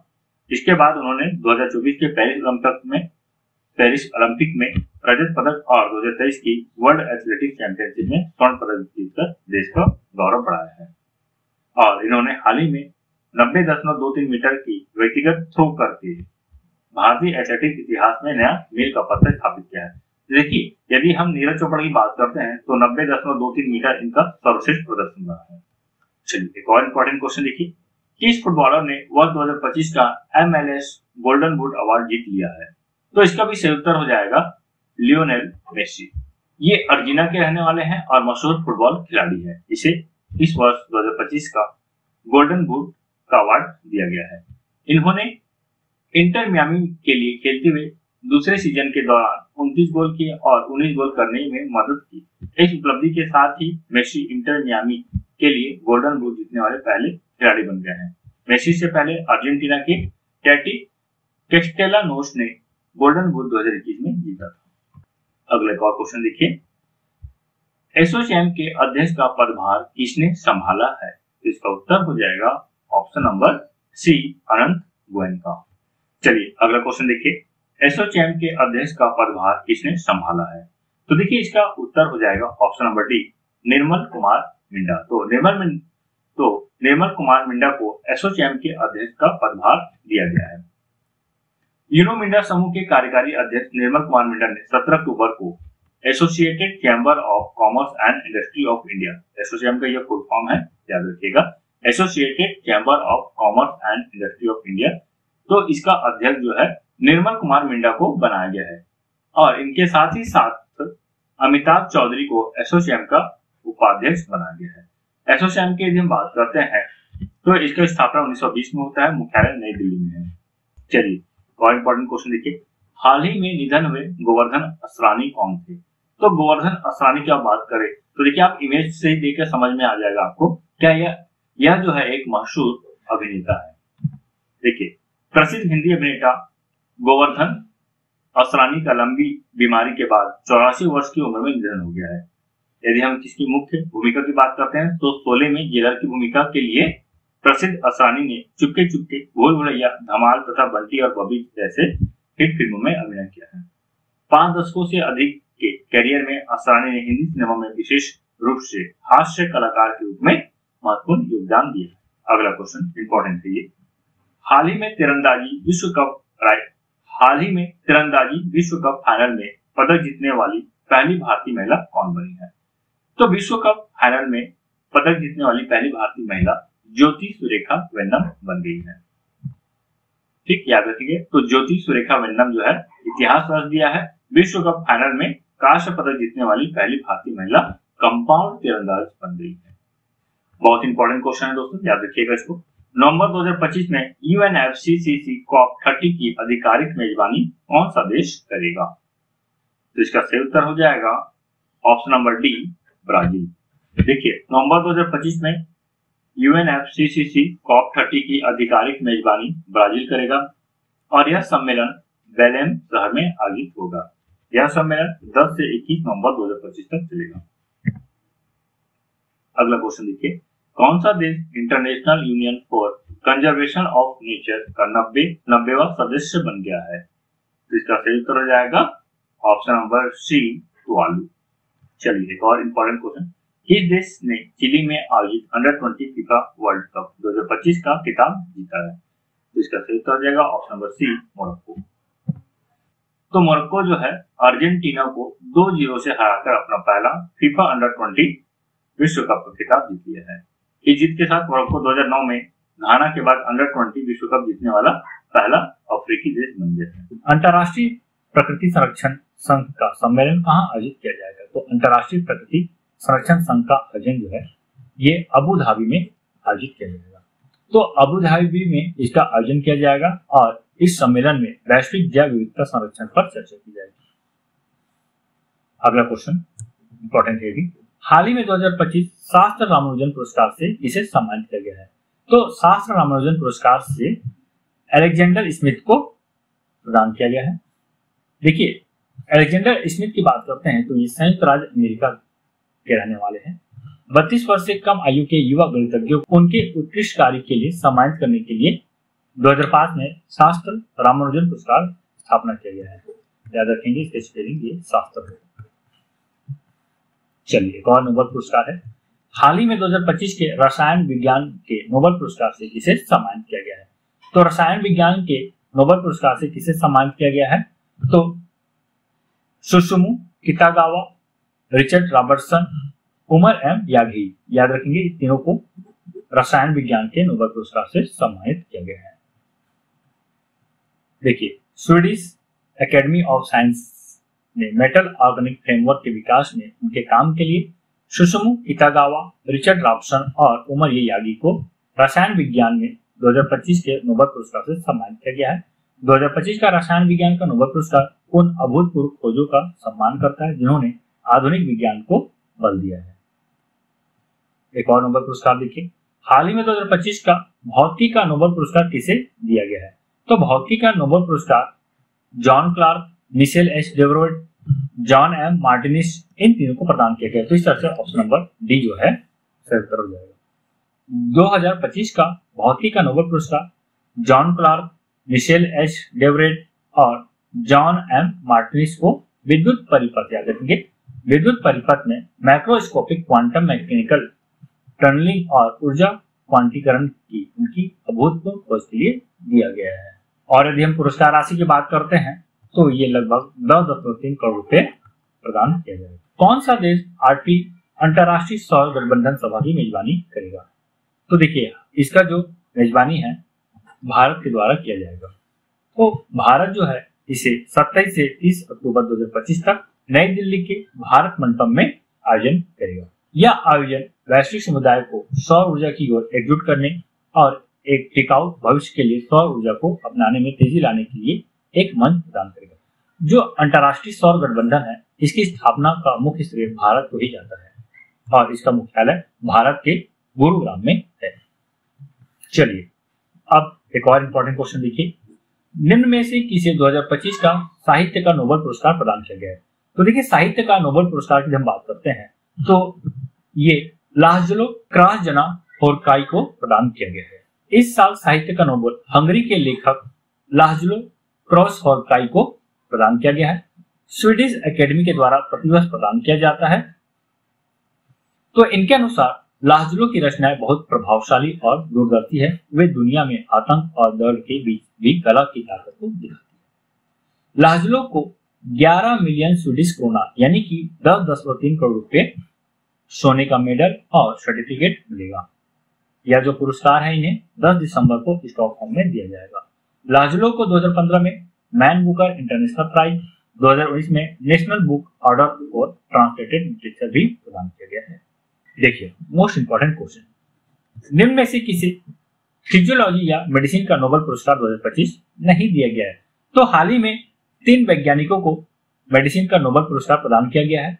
इसके बाद उन्होंने 2024 के पेरिस ओलंपिक में रजत पदक और 2023 की वर्ल्ड एथलेटिक्स चैंपियनशिप में स्वर्ण पदक जीतकर देश का गौरव बढ़ाया है। और इन्होंने हाल ही में 90.23 मीटर की व्यक्तिगत थ्रो करके भारतीय एथलेटिक्स इतिहास में नया मील का पत्थर स्थापित किया है। देखिए, यदि हम नीरज चोपड़ा की बात करते हैं तो 90.23 मीटर इनका सर्वश्रेष्ठ प्रदर्शन रहा है। चलिए, एक और इंपॉर्टेंट क्वेश्चन देखिए, किस फुटबॉलर ने वर्ष 2025 का MLS गोल्डन बूट अवार्ड जीत लिया है? तो इसका भी सही उत्तर हो जाएगा लियोनेल मेसी। ये अर्जेंटीना के रहने वाले हैं और मशहूर फुटबॉल खिलाड़ी है। इसे इस वर्ष 2025 का गोल्डन बूट का अवार्ड दिया गया है। इन्होंने इंटर मियामी के लिए खेलते हुए दूसरे सीजन के दौरान 29 गोल किए और 19 गोल करने में मदद की। इस उपलब्धि के साथ ही मेसी इंटर मियामी के लिए गोल्डन बूट जीतने वाले पहले खिलाड़ी बन गए हैं। मेसी से पहले अर्जेंटीना के टैटी कैस्टेलानोस ने गोल्डन बूट 2021 में जीता था। अगले और क्वेश्चन देखिए, एसोचैम के अध्यक्ष का पदभार किसने संभाला है? इसका उत्तर हो जाएगा ऑप्शन नंबर सी, अनंत गोयनका। चलिए, अगला क्वेश्चन देखिए, एसोचैम के अध्यक्ष का पदभार किसने संभाला है? तो देखिए, इसका उत्तर हो जाएगा option number D, Nirmal Kumar Minda. तो निर्मल कुमार मिंडा को एसोचैम के अध्यक्ष का पदभार दिया गया है। यूनो मिंडा समूह के कार्यकारी अध्यक्ष निर्मल कुमार मिंडा ने 17 अक्टूबर को Associated Chamber of Commerce and Industry of India. Assocham का ये फुल फॉर्म है, याद रखिएगा, Associated Chamber of Commerce and Industry of India. तो इसका अध्यक्ष जो है निर्मल कुमार मिंडा को बनाया गया है और इनके साथ ही साथ अमिताभ चौधरी को एसोसिएम का उपाध्यक्ष बनाया गया है। एसोसिएम की यदि हम बात करते हैं तो इसका स्थापना 1920 में होता है, मुख्यालय नई दिल्ली में है। चलिए और इंपॉर्टेंट क्वेश्चन देखिए, हाल ही में निधन हुए गोवर्धन असरानी कौन थे? तो गोवर्धन असरानी की आप बात करें तो देखिए, आप इमेज से ही देखकर समझ में आ जाएगा आपको क्या यह जो है एक मशहूर अभिनेता है। देखिए, प्रसिद्ध हिंदी अभिनेता गोवर्धन असरानी का लंबी बीमारी के बाद 84 वर्ष की उम्र में निधन हो गया है। यदि हम किसकी मुख्य भूमिका की बात करते हैं तो शोले में जेलर की भूमिका के लिए प्रसिद्ध असरानी ने चुपके चुपके, भूल भुलैया, धमाल तथा बंटी और बबी जैसे हिट फिल्मों में अभिनय किया है। 5 दशकों से अधिक के करियर में असरानी ने हिंदी सिनेमा में विशेष रूप से हास्य कलाकार के रूप में महत्वपूर्ण योगदान दिया। अगला क्वेश्चन इंपॉर्टेंट है ये, हाल ही में तीरंदाजी विश्व कप फाइनल में पदक जीतने वाली पहली भारतीय महिला कौन बनी है? तो विश्व कप फाइनल में पदक जीतने वाली पहली भारतीय महिला ज्योति सुरेखा वेन्नम बन गई है। ठीक, याद रखिए। तो ज्योति सुरेखा वेन्नम जो है इतिहास रच दिया है, विश्व कप फाइनल में कांस्य पदक जीतने वाली पहली भारतीय महिला कंपाउंड तीरंदाज बन गई है। बहुत इंपॉर्टेंट क्वेश्चन है दोस्तों, याद रखिएगा इसको। नवंबर 2025 में UNFCCC COP30 की आधिकारिक मेजबानी कौन सा देश करेगा? तो इसका सही उत्तर हो जाएगा ऑप्शन नंबर डी, ब्राजील। देखिए, नवंबर 2025 में UNFCCC COP30 की आधिकारिक मेजबानी ब्राजील करेगा और यह सम्मेलन बेलेम शहर में आयोजित होगा। यह सम्मेलन 10 से 21 नवंबर 2025 तक चलेगा। अगला क्वेश्चन देखिए, कौन सा देश international union for conservation of nature का 90वां सदस्य बन गया है? तो इसका सही उत्तर हो जाएगा ऑप्शन नंबर सी, तुवालू। चलिए एक और इंपॉर्टेंट क्वेश्चन, किस देश ने चिली में आयोजित अंडर-20 फीफा वर्ल्ड कप 2025 का खिताब जीता है? तो इसका सही उत्तर हो जाएगा ऑप्शन नंबर सी, मोरक्को। तो मोरक्को जो है अर्जेंटीना को 2-0 से हराकर अपना पहला फीफा अंडर-20 विश्व कप का खिताब जीत लिया है। इस जीत के साथ मोरक्को 2009 में घाना के बाद अंडर-20 विश्व कप जीतने वाला पहला अफ्रीकी देश बन गया है। अंतर्राष्ट्रीय प्रकृति संरक्षण संघ का सम्मेलन कहाँ आयोजित किया जाएगा? तो अंतर्राष्ट्रीय प्रकृति संरक्षण संघ का आयोजन जो है ये अबू धाबी में आयोजित किया जाएगा। तो अबू धाबी में इसका आयोजन किया जाएगा और इस सम्मेलन में वैश्विक जैव विविधता संरक्षण पर चर्चा की जाएगी। अगला क्वेश्चन इंपॉर्टेंट है भी, हाल ही में 2025 शास्त्र रामानुजन पुरस्कार से इसे सम्मानित किया गया है। तो शास्त्र रामानुजन पुरस्कार से अलेक्जेंडर स्मिथ को प्रदान किया गया है। देखिए, अलेक्जेंडर स्मिथ की बात करते हैं तो ये संयुक्त राज्य अमेरिका के रहने वाले हैं। 32 वर्ष से कम आयु के युवा गणितज्ञों को उनके उत्कृष्ट कार्य के लिए सम्मानित करने के लिए 2005 में शास्त्र रामानुजन पुरस्कार स्थापना किया गया है। याद रखेंगे इसके स्पेलिंग ये शास्त्र है। चलिए एक और नोबेल पुरस्कार है, हाल ही में 2025 के रसायन विज्ञान के नोबेल पुरस्कार से किसे सम्मानित किया गया है? तो रसायन विज्ञान के नोबेल पुरस्कार से किसे सम्मानित किया गया है? तो Susumu Kitagawa, Richard Robertson, Omar M Yaghi. याद रखेंगे इन तीनों को रसायन विज्ञान के नोबेल पुरस्कार से सम्मानित किया गया है। देखिए, स्वीडिश एकेडमी ऑफ साइंस ने मेटल ऑर्गेनिक फ्रेमवर्क के विकास में उनके काम के लिए सुसुमु कितागावा, रिचर्ड रॉबर्टसन और उमर यागी को रसायन विज्ञान में 2025 के नोबेल पुरस्कार से सम्मानित किया गया है। 2025 का रसायन विज्ञान का नोबेल पुरस्कार उन अभूतपूर्व खोजों का सम्मान करता है जिन्होंने आधुनिक विज्ञान को बल दिया है। एक और नोबेल पुरस्कार देखिए, हाल ही में 2025 का भौतिकी का नोबेल पुरस्कार किसे दिया गया है? तो भौतिकी का नोबेल पुरस्कार John Clarke, Michel H Devoret, John M Martinis, इन तीनों को प्रदान किया गया। तो इस तरह से ऑप्शन नंबर डी जो है सही उत्तर हो जाएगा। 2025 का भौतिकी का नोबेल पुरस्कार जॉन क्लार्क, मिशेल एच डेवरेट और जॉन एम मार्टिनिस को विद्युत परिपथ, याद रखेंगे विद्युत परिपथ में मैक्रोस्कोपिक क्वांटम मैकेनिकल टनलिंग और ऊर्जा क्वांटीकरण की उनकी अभूतपूर्व खोज के लिए दिया गया है। और यदि हम पुरस्कार राशि की बात करते हैं तो ये लगभग 10.3 करोड़ रुपए प्रदान किया जाएगा। कौन सा देश आठवीं अंतर्राष्ट्रीय सौर गठबंधन सभा की मेजबानी करेगा? तो देखिए इसका जो मेजबानी है भारत के द्वारा किया जाएगा। तो भारत जो है इसे 27 से 30 अक्टूबर 2025 तक नई दिल्ली के भारत मंडपम में आयोजन करेगा। यह आयोजन वैश्विक समुदाय को सौर ऊर्जा की ओर एकजुट करने और एक टिकाऊ भविष्य के लिए सौर ऊर्जा को अपनाने में तेजी लाने के लिए एक मंच प्रदान करेगा। जो अंतर्राष्ट्रीय सौर गठबंधन है इसकी स्थापना का मुख्य श्रेय भारत को ही जाता है और इसका मुख्यालय भारत के गुरुग्राम में है। चलिए अब एक और इम्पोर्टेंट क्वेश्चन देखिए, निम्न में से किसे 2025 का साहित्य का नोबेल पुरस्कार प्रदान किया गया है? तो देखिए साहित्य का नोबेल पुरस्कार की हम बात करते हैं तो ये लाजलो क्रासजना होरकाई को प्रदान किया गया है। इस साल साहित्य का नोबेल हंगरी के लेखक लाजलो क्रॉस होरकाई को प्रदान किया गया है। स्वीडिश एकेडमी के द्वारा प्रतिवर्ष प्रदान किया जाता है। तो इनके अनुसार लाजलो की रचनाएं बहुत प्रभावशाली और दूरदर्शी है। वे दुनिया में आतंक और दर्द के बीच भी कला की ताकत को दिखाती है। लाजलो को 11 मिलियन स्वीडिश क्रोना यानी कि 10.3 करोड़ रुपए, सोने का मेडल और सर्टिफिकेट मिलेगा। यह जो पुरस्कार है इन्हें 10 दिसंबर को स्टॉकहोम में दिया जाएगा। लाजलो को 2015 में मैन बुकर इंटरनेशनल प्राइज, 2019 में national book order for translated literature भी प्रदान किया गया है। देखिए मोस्ट इंपोर्टेंट क्वेश्चन, निम्न में से किसी फिजियोलॉजी या मेडिसिन का नोबेल पुरस्कार 2025 नहीं दिया गया है? तो हाल ही में 3 वैज्ञानिकों को मेडिसिन का नोबेल पुरस्कार प्रदान किया गया है,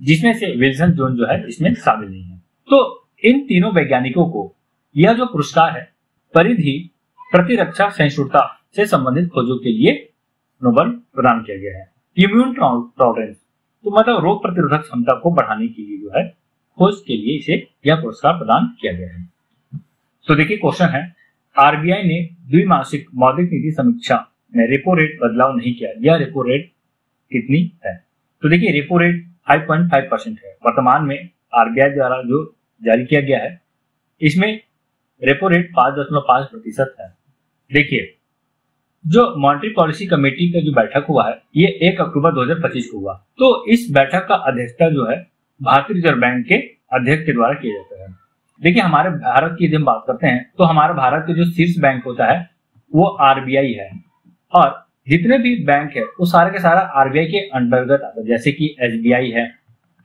जिसमें से विल्सन जोन जो है इसमें शामिल नहीं है। तो इन तीनों वैज्ञानिकों को यह जो पुरस्कार है परिधि प्रतिरक्षा सहिष्णुता से संबंधित खोजों के लिए नोबेल प्रदान किया गया है। इम्यून टॉलरेंस तो मतलब रोग प्रतिरोधक क्षमता को बढ़ाने के लिए जो है खोज के लिए इसे यह पुरस्कार प्रदान किया गया है। तो देखिए क्वेश्चन है, आरबीआई ने द्विमासिक मौद्रिक नीति समीक्षा में रेपो रेट बदलाव नहीं किया, यह रेपो रेट कितनी है? तो देखिए रेपो रेट 5.5% है। वर्तमान में आरबीआई द्वारा जो जारी किया गया है इसमें रेपो रेट 5.5% है। देखिए जो मॉनेटरी पॉलिसी कमेटी का जो बैठक हुआ है ये 1 अक्टूबर 2025 को हुआ। तो इस बैठक का अध्यक्षता जो है भारतीय रिजर्व बैंक के अध्यक्ष के द्वारा किया जाता है। देखिए हमारे भारत की यदि हम बात करते हैं तो हमारे भारत के जो शीर्ष बैंक होता है वो आरबीआई है और जितने भी बैंक है वो सारे के सारा आरबीआई के अंतर्गत आता है। जैसे कि एसबीआई है,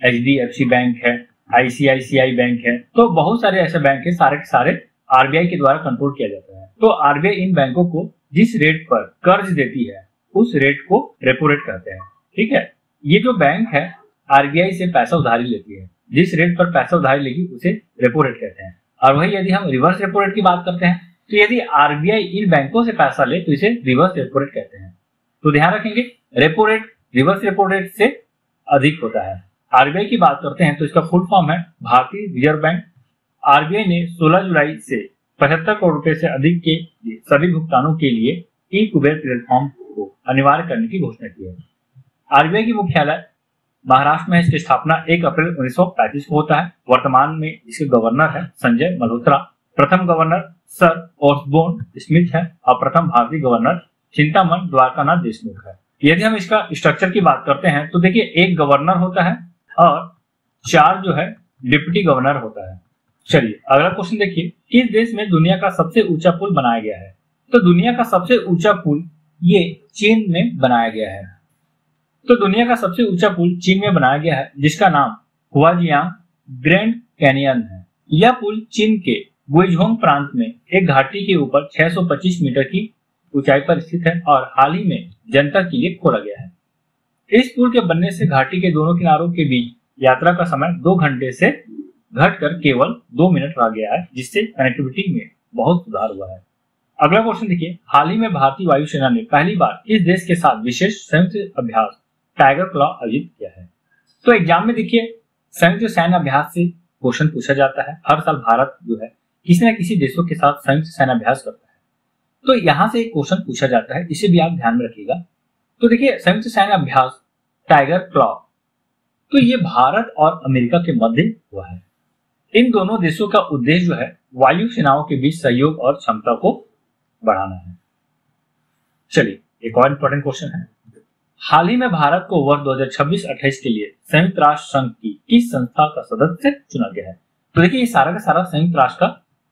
एचडीएफसी बैंक है, आईसीआईसीआई बैंक है, तो बहुत सारे ऐसे बैंक है सारे के सारे आरबीआई के द्वारा कंट्रोल किया जाता है। तो आरबीआई इन बैंकों को जिस रेट पर कर्ज देती है उस रेट को रेपो रेट कहते हैं। ठीक है, ये जो बैंक है आरबीआई से पैसा उधारी लेती है, जिस रेट पर पैसा उधारी लेगी उसे रेपो रेट कहते हैं। और वही यदि हम रिवर्स रेपो रेट की बात करते हैं तो यदि आरबीआई इन बैंकों से पैसा ले तो इसे रिवर्स रेपो रेट कहते हैं। तो ध्यान रखेंगे repo rate reverse repo rate से अधिक होता है। आरबीआई की बात करते हैं तो इसका फुल फॉर्म है भारतीय रिजर्व बैंक। आरबीआई ने 16 जुलाई से 75 करोड़ रुपए से अधिक के सभी भुगतानों के लिए ई कुबेर प्लेटफॉर्म को अनिवार्य करने की घोषणा की है। आरबीआई की मुख्यालय महाराष्ट्र में इसकी स्थापना 1 अप्रैल 1935 को होता है। वर्तमान में इसके गवर्नर है संजय मल्होत्रा। प्रथम गवर्नर सर ऑसबोर्न स्मिथ है और प्रथम भारतीय गवर्नर चिंतामन द्वारकानाथ देशमुख है। यदि हम इसका स्ट्रक्चर की बात करते हैं तो देखिए एक गवर्नर होता है और 4 जो है डिप्टी गवर्नर होता है। चलिए अगला क्वेश्चन देखिए, किस देश में दुनिया का सबसे ऊंचा पुल बनाया गया है? तो दुनिया का सबसे ऊंचा पुल ये चीन में बनाया गया है। तो दुनिया का सबसे ऊंचा पुल चीन में बनाया गया है जिसका नाम हुआजियांग ग्रैंड कैनियन है। यह पुल चीन के गुइझोंग प्रांत में एक घाटी के ऊपर 625 मीटर की ऊंचाई पर स्थित है और हाल ही में जनता के लिए खोला गया है। इस पुल के बनने से घाटी के दोनों किनारों के बीच यात्रा का समय 2 घंटे से घटकर केवल 2 मिनट रह गया है, जिससे कनेक्टिविटी में बहुत सुधार हुआ है। अगला क्वेश्चन देखिए, हाल ही में भारतीय वायुसेना ने पहली बार इस देश के साथ विशेष संयुक्त अभ्यास टाइगर क्लॉ आयोजित किया है। तो एग्जाम में देखिए संयुक्त सैन्य अभ्यास से क्वेश्चन पूछा जाता है। हर साल भारत जो है किसी न किसी देशों के साथ संयुक्त सैन्य अभ्यास करता है, तो यहाँ से एक क्वेश्चन पूछा जाता है, इसे भी आप ध्यान में रखिएगा। तो देखिए संयुक्त सैन्य अभ्यास टाइगर क्लॉ तो ये भारत और अमेरिका के मध्य हुआ है। इन दोनों देशों का उद्देश्य जो है वायु सेनाओं के बीच सहयोग और क्षमता को बढ़ाना है। चलिए एक और इंपॉर्टेंट क्वेश्चन है, हाल ही में भारत को वर्ष 2026-28 के लिए संयुक्त राष्ट्र संघ की किस संस्था का सदस्य चुना गया है? तो देखिए, ये सारा का सारा संयुक्त राष्ट्र का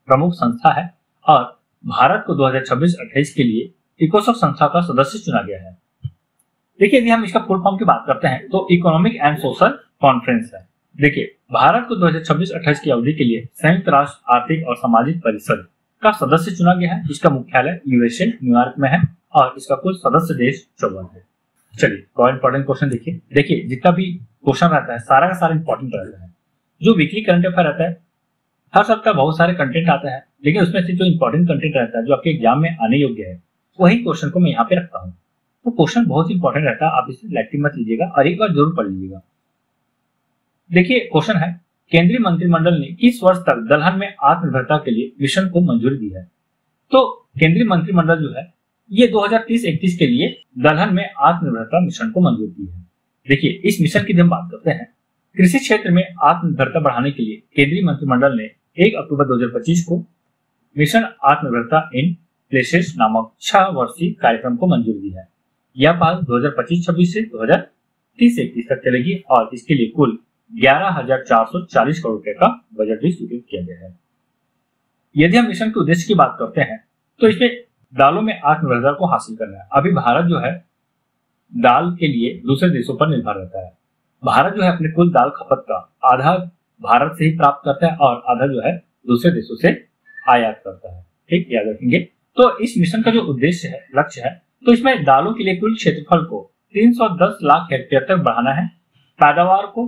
प्रमुख संस्था है और भारत को 2026-28 के लिए इकोसॉक संस्था का सदस्य चुना गया है। देखिए, यदि हम इसका फुल फॉर्म की बात करते हैं तो इकोनॉमिक एंड सोशल कॉन्फ्रेंस है। देखिए, भारत को 2026-28 की अवधि के लिए संयुक्त राष्ट्र आर्थिक और सामाजिक परिषद का सदस्य चुना गया है, जिसका मुख्यालय यूएसए न्यूयॉर्क में है और इसका कुल सदस्य देश 54 है। चलिए, बहुत इंपॉर्टेंट क्वेश्चन देखिए, जितना भी क्वेश्चन रहता है सारा का सारा इंपॉर्टेंट रहता है। जो वीकली करंट अफेयर रहता है, हर सप्ताह बहुत सारे कंटेंट आता है, लेकिन उसमें से जो इंपॉर्टेंट कंटेंट रहता है, जो आपके एग्जाम में आने योग्य है, वही क्वेश्चन को मैं यहाँ पे रखता हूँ। तो क्वेश्चन बहुत इंपॉर्टेंट रहता है, आप इसे लाइटली मत लीजिएगा और एक बार जरूर पढ़ लीजिएगा। देखिए, क्वेश्चन है, केंद्रीय मंत्रिमंडल ने किस वर्ष तक दलहन में आत्मनिर्भरता के लिए मिशन को मंजूरी दी है? तो केंद्रीय मंत्रिमंडल जो है ये 2030-31 के लिए दलहन में आत्मनिर्भरता मिशन को मंजूरी दी है। देखिए, इस मिशन की हम बात करते हैं, कृषि क्षेत्र में आत्मनिर्भरता बढ़ाने के लिए केंद्रीय मंत्रिमंडल ने 1 अक्टूबर 2025 को मिशन आत्मनिर्भरता इन प्लेसेस नामक 6 वर्षीय कार्यक्रम को मंजूरी दी है। यह पहल 2025-26 से 2030-31 तक चलेगी और इसके लिए कुल 11,440 करोड़ रुपए का बजट भी स्वीकृत किया गया है। यदि हम मिशन के उद्देश्य की बात करते हैं तो इसमें दालों में आत्मनिर्भरता को हासिल करना है। अभी भारत जो है दाल के लिए दूसरे देशों पर निर्भर रहता है। भारत जो है अपने कुल दाल खपत का आधा भारत से ही प्राप्त करता है और आधा जो है दूसरे देशों से आयात करता है। ठीक, याद रखेंगे। तो इस मिशन का जो उद्देश्य है, लक्ष्य है, तो इसमें दालों के लिए कुल क्षेत्रफल को 310 लाख हेक्टेयर तक बढ़ाना है, पैदावार को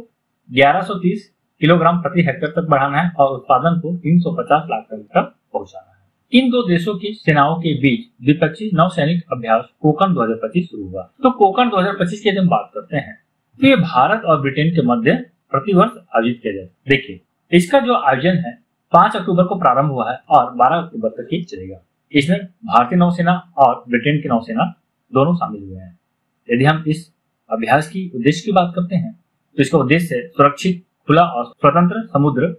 1130 किलोग्राम प्रति हेक्टेयर तक बढ़ाना है और उत्पादन को 350 लाख टन तक पहुंचाना है। इन दो देशों की सेनाओं के बीच द्विपक्षीय नौसैनिक अभ्यास कोकन 2025 शुरू हुआ। तो कोकन 2025 की जब बात करते हैं तो ये भारत और ब्रिटेन के मध्य प्रतिवर्ष आयोजित किया जाए। देखिए, इसका जो आयोजन है 5 अक्टूबर को प्रारंभ हुआ है और 12 अक्टूबर तक ही चलेगा। इसमें भारतीय नौसेना और ब्रिटेन की नौसेना दोनों शामिल हुए हैं। यदि हम इस अभ्यास की उद्देश्य की बात करते हैं तो इसका उद्देश्य सुरक्षित, खुला और स्वतंत्र समुद्र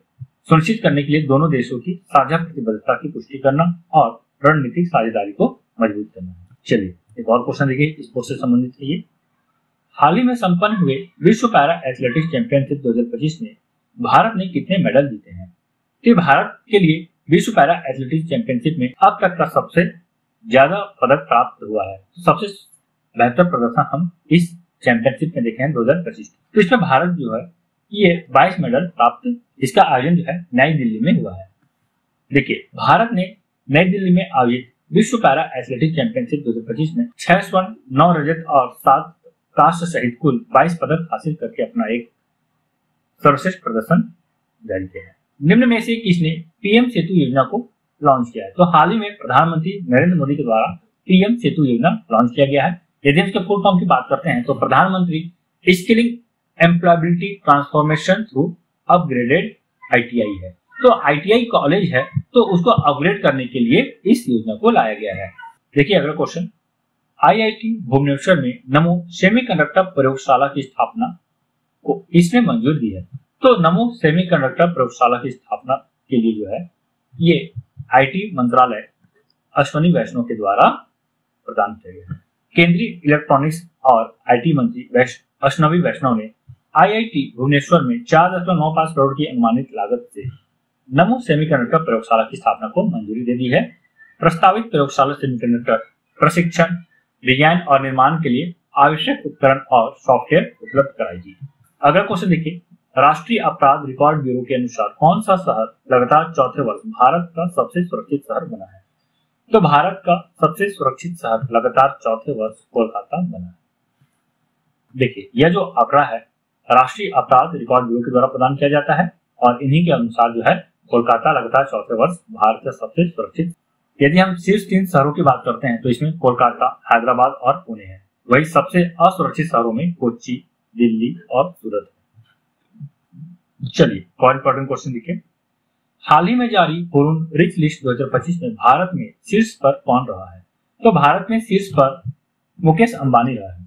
सुनिश्चित करने के लिए दोनों देशों की साझा प्रतिबद्धता की पुष्टि करना और रणनीतिक साझेदारी को मजबूत करना है। चलिए, एक और क्वेश्चन देखिए, स्पोर्ट्स से संबंधित है ये। हाल ही में संपन्न हुए विश्व पैरा एथलेटिक्स चैंपियनशिप 2025 में भारत ने कितने मेडल जीते हैं? तो भारत के लिए विश्व पैरा एथलेटिक्स चैंपियनशिप में अब तक का सबसे ज्यादा पदक प्राप्त हुआ है। तो सबसे बेहतर प्रदर्शन हम इस चैंपियनशिप में देखे हैं 2025। तो इसमें भारत जो है ये 22 मेडल प्राप्त, इसका आयोजन जो है नई दिल्ली में हुआ है। देखिए, भारत ने नई दिल्ली में आयोजित विश्व पैरा एथलेटिक्स चैंपियनशिप 2025 में 6 स्वर्ण, 9 रजत और 7 कांस्य सहित कुल 22 पदक हासिल करके अपना एक सर्वश्रेष्ठ प्रदर्शन जारी किया है। निम्न में से किसने पीएम सेतु योजना को लॉन्च किया है? तो हाल ही में प्रधानमंत्री नरेंद्र मोदी के द्वारा पीएम सेतु योजना लॉन्च किया गया है। यदि हम इसके फुल फॉर्म की बात करते हैं तो प्रधानमंत्री skilling employability transformation through upgraded ITI है। तो आईटीआई कॉलेज है तो उसको अपग्रेड करने के लिए इस योजना को लाया गया है। देखिए, अगला क्वेश्चन, आईआईटी भुवनेश्वर में नमो सेमीकंडक्टर प्रयोगशाला की स्थापना को इसने मंजूरी दी है। तो नमो सेमीकंडक्टर प्रयोगशाला की स्थापना के लिए जो है ये आईटी मंत्रालय अश्वनी वैष्णव के द्वारा प्रदान किया गया है। केंद्रीय इलेक्ट्रॉनिक्स और आईटी मंत्री अश्वनी वैष्णव ने आईआईटी भुवनेश्वर में 4.95 करोड़ की अनुमानित लागत से नमो सेमीकंडक्टर प्रयोगशाला की स्थापना को मंजूरी दे दी है। प्रस्तावित प्रयोगशाला सेमीकंडक्टर प्रशिक्षण, विज्ञान और निर्माण के लिए आवश्यक उपकरण और सॉफ्टवेयर उपलब्ध कराएगी। अगला क्वेश्चन देखिए, राष्ट्रीय अपराध रिकॉर्ड ब्यूरो के अनुसार कौन सा शहर लगातार चौथे वर्ष भारत का सबसे सुरक्षित शहर बना है? तो भारत का सबसे सुरक्षित शहर लगातार चौथे वर्ष कोलकाता बना है। देखिए, यह जो आंकड़ा है राष्ट्रीय अपराध रिकॉर्ड ब्यूरो के द्वारा प्रदान किया जाता है और इन्हीं के अनुसार जो है कोलकाता लगातार चौथे वर्ष भारत का सबसे सुरक्षित। यदि हम शीर्ष 3 शहरों की बात करते हैं तो इसमें कोलकाता, हैदराबाद और पुणे है। वही सबसे असुरक्षित शहरों में कोच्चि, दिल्ली और सूरत है। चलिए, और इंपॉर्टेंट क्वेश्चन देखिए, हाल ही में जारी हुरुन रिच लिस्ट 2025 में भारत में शीर्ष पर कौन रहा है? तो भारत में शीर्ष पर मुकेश अंबानी रहा है।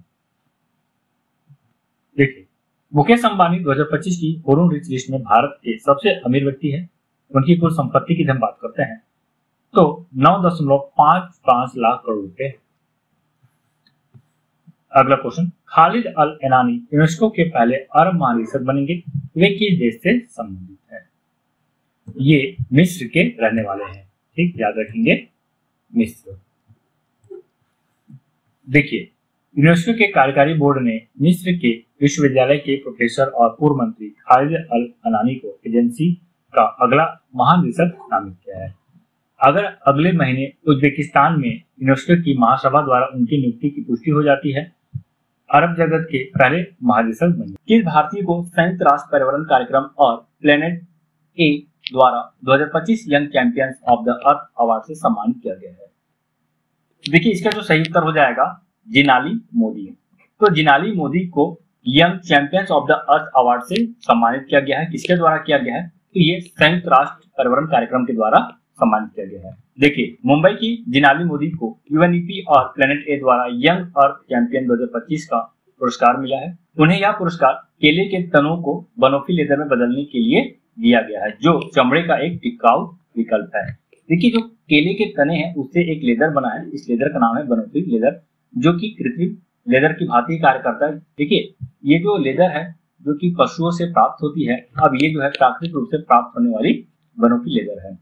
देखिए, मुकेश अंबानी 2025 की हुरुन रिच लिस्ट में भारत के सबसे अमीर व्यक्ति है। उनकी कुल संपत्ति की हम बात करते हैं तो 9.55 लाख करोड़ रुपए। अगला क्वेश्चन, खालिद अल एनानी यूनेस्को के पहले अरब महानिदेशक बनेंगे, वे किस देश से संबंधित है? ये मिस्र के रहने वाले हैं, ठीक, याद रखेंगे मिस्र। देखिए, यूनेस्को के कार्यकारी बोर्ड ने मिस्र के विश्वविद्यालय के प्रोफेसर और पूर्व मंत्री खालिद अल एनानी को एजेंसी का अगला महानिदेशक नामित किया है। अगर अगले महीने उज्बेकिस्तान में यूनेस्को की महासभा द्वारा उनकी नियुक्ति की पुष्टि हो जाती है, अरब जगत के पहले महानिदेशक बने। किस भारतीय को संयुक्त राष्ट्र पर्यावरण कार्यक्रम और प्लेनेट ए द्वारा 2025 young champions of the earth award से सम्मानित किया गया है? देखिए, इसका जो सही उत्तर हो जाएगा जिनाली मोदी। तो जिनाली मोदी को young champions of the earth award से सम्मानित किया गया है। किसके द्वारा किया गया है? तो ये संयुक्त राष्ट्र पर्यावरण कार्यक्रम के द्वारा सम्मानित किया गया है। देखिए, मुंबई की जिनाली मोदी को यूएनईपी और प्लेनेट ए द्वारा यंग अर्थ चैंपियन 2025 का पुरस्कार मिला है। उन्हें यह पुरस्कार केले के तनों को बनोफी लेदर में बदलने के लिए दिया गया है, जो चमड़े का एक टिकाऊ विकल्प है। देखिए, जो केले के तने हैं उससे एक लेदर बना है, इस लेदर का नाम है बनोफी लेदर, जो कि कृत्रिम लेदर की भांति कार्य करता है। देखिए, ये जो लेदर है जो कि पशुओं से प्राप्त होती है, अब ये जो है प्राकृतिक रूप से प्राप्त होने वाली बनोफी लेदर है।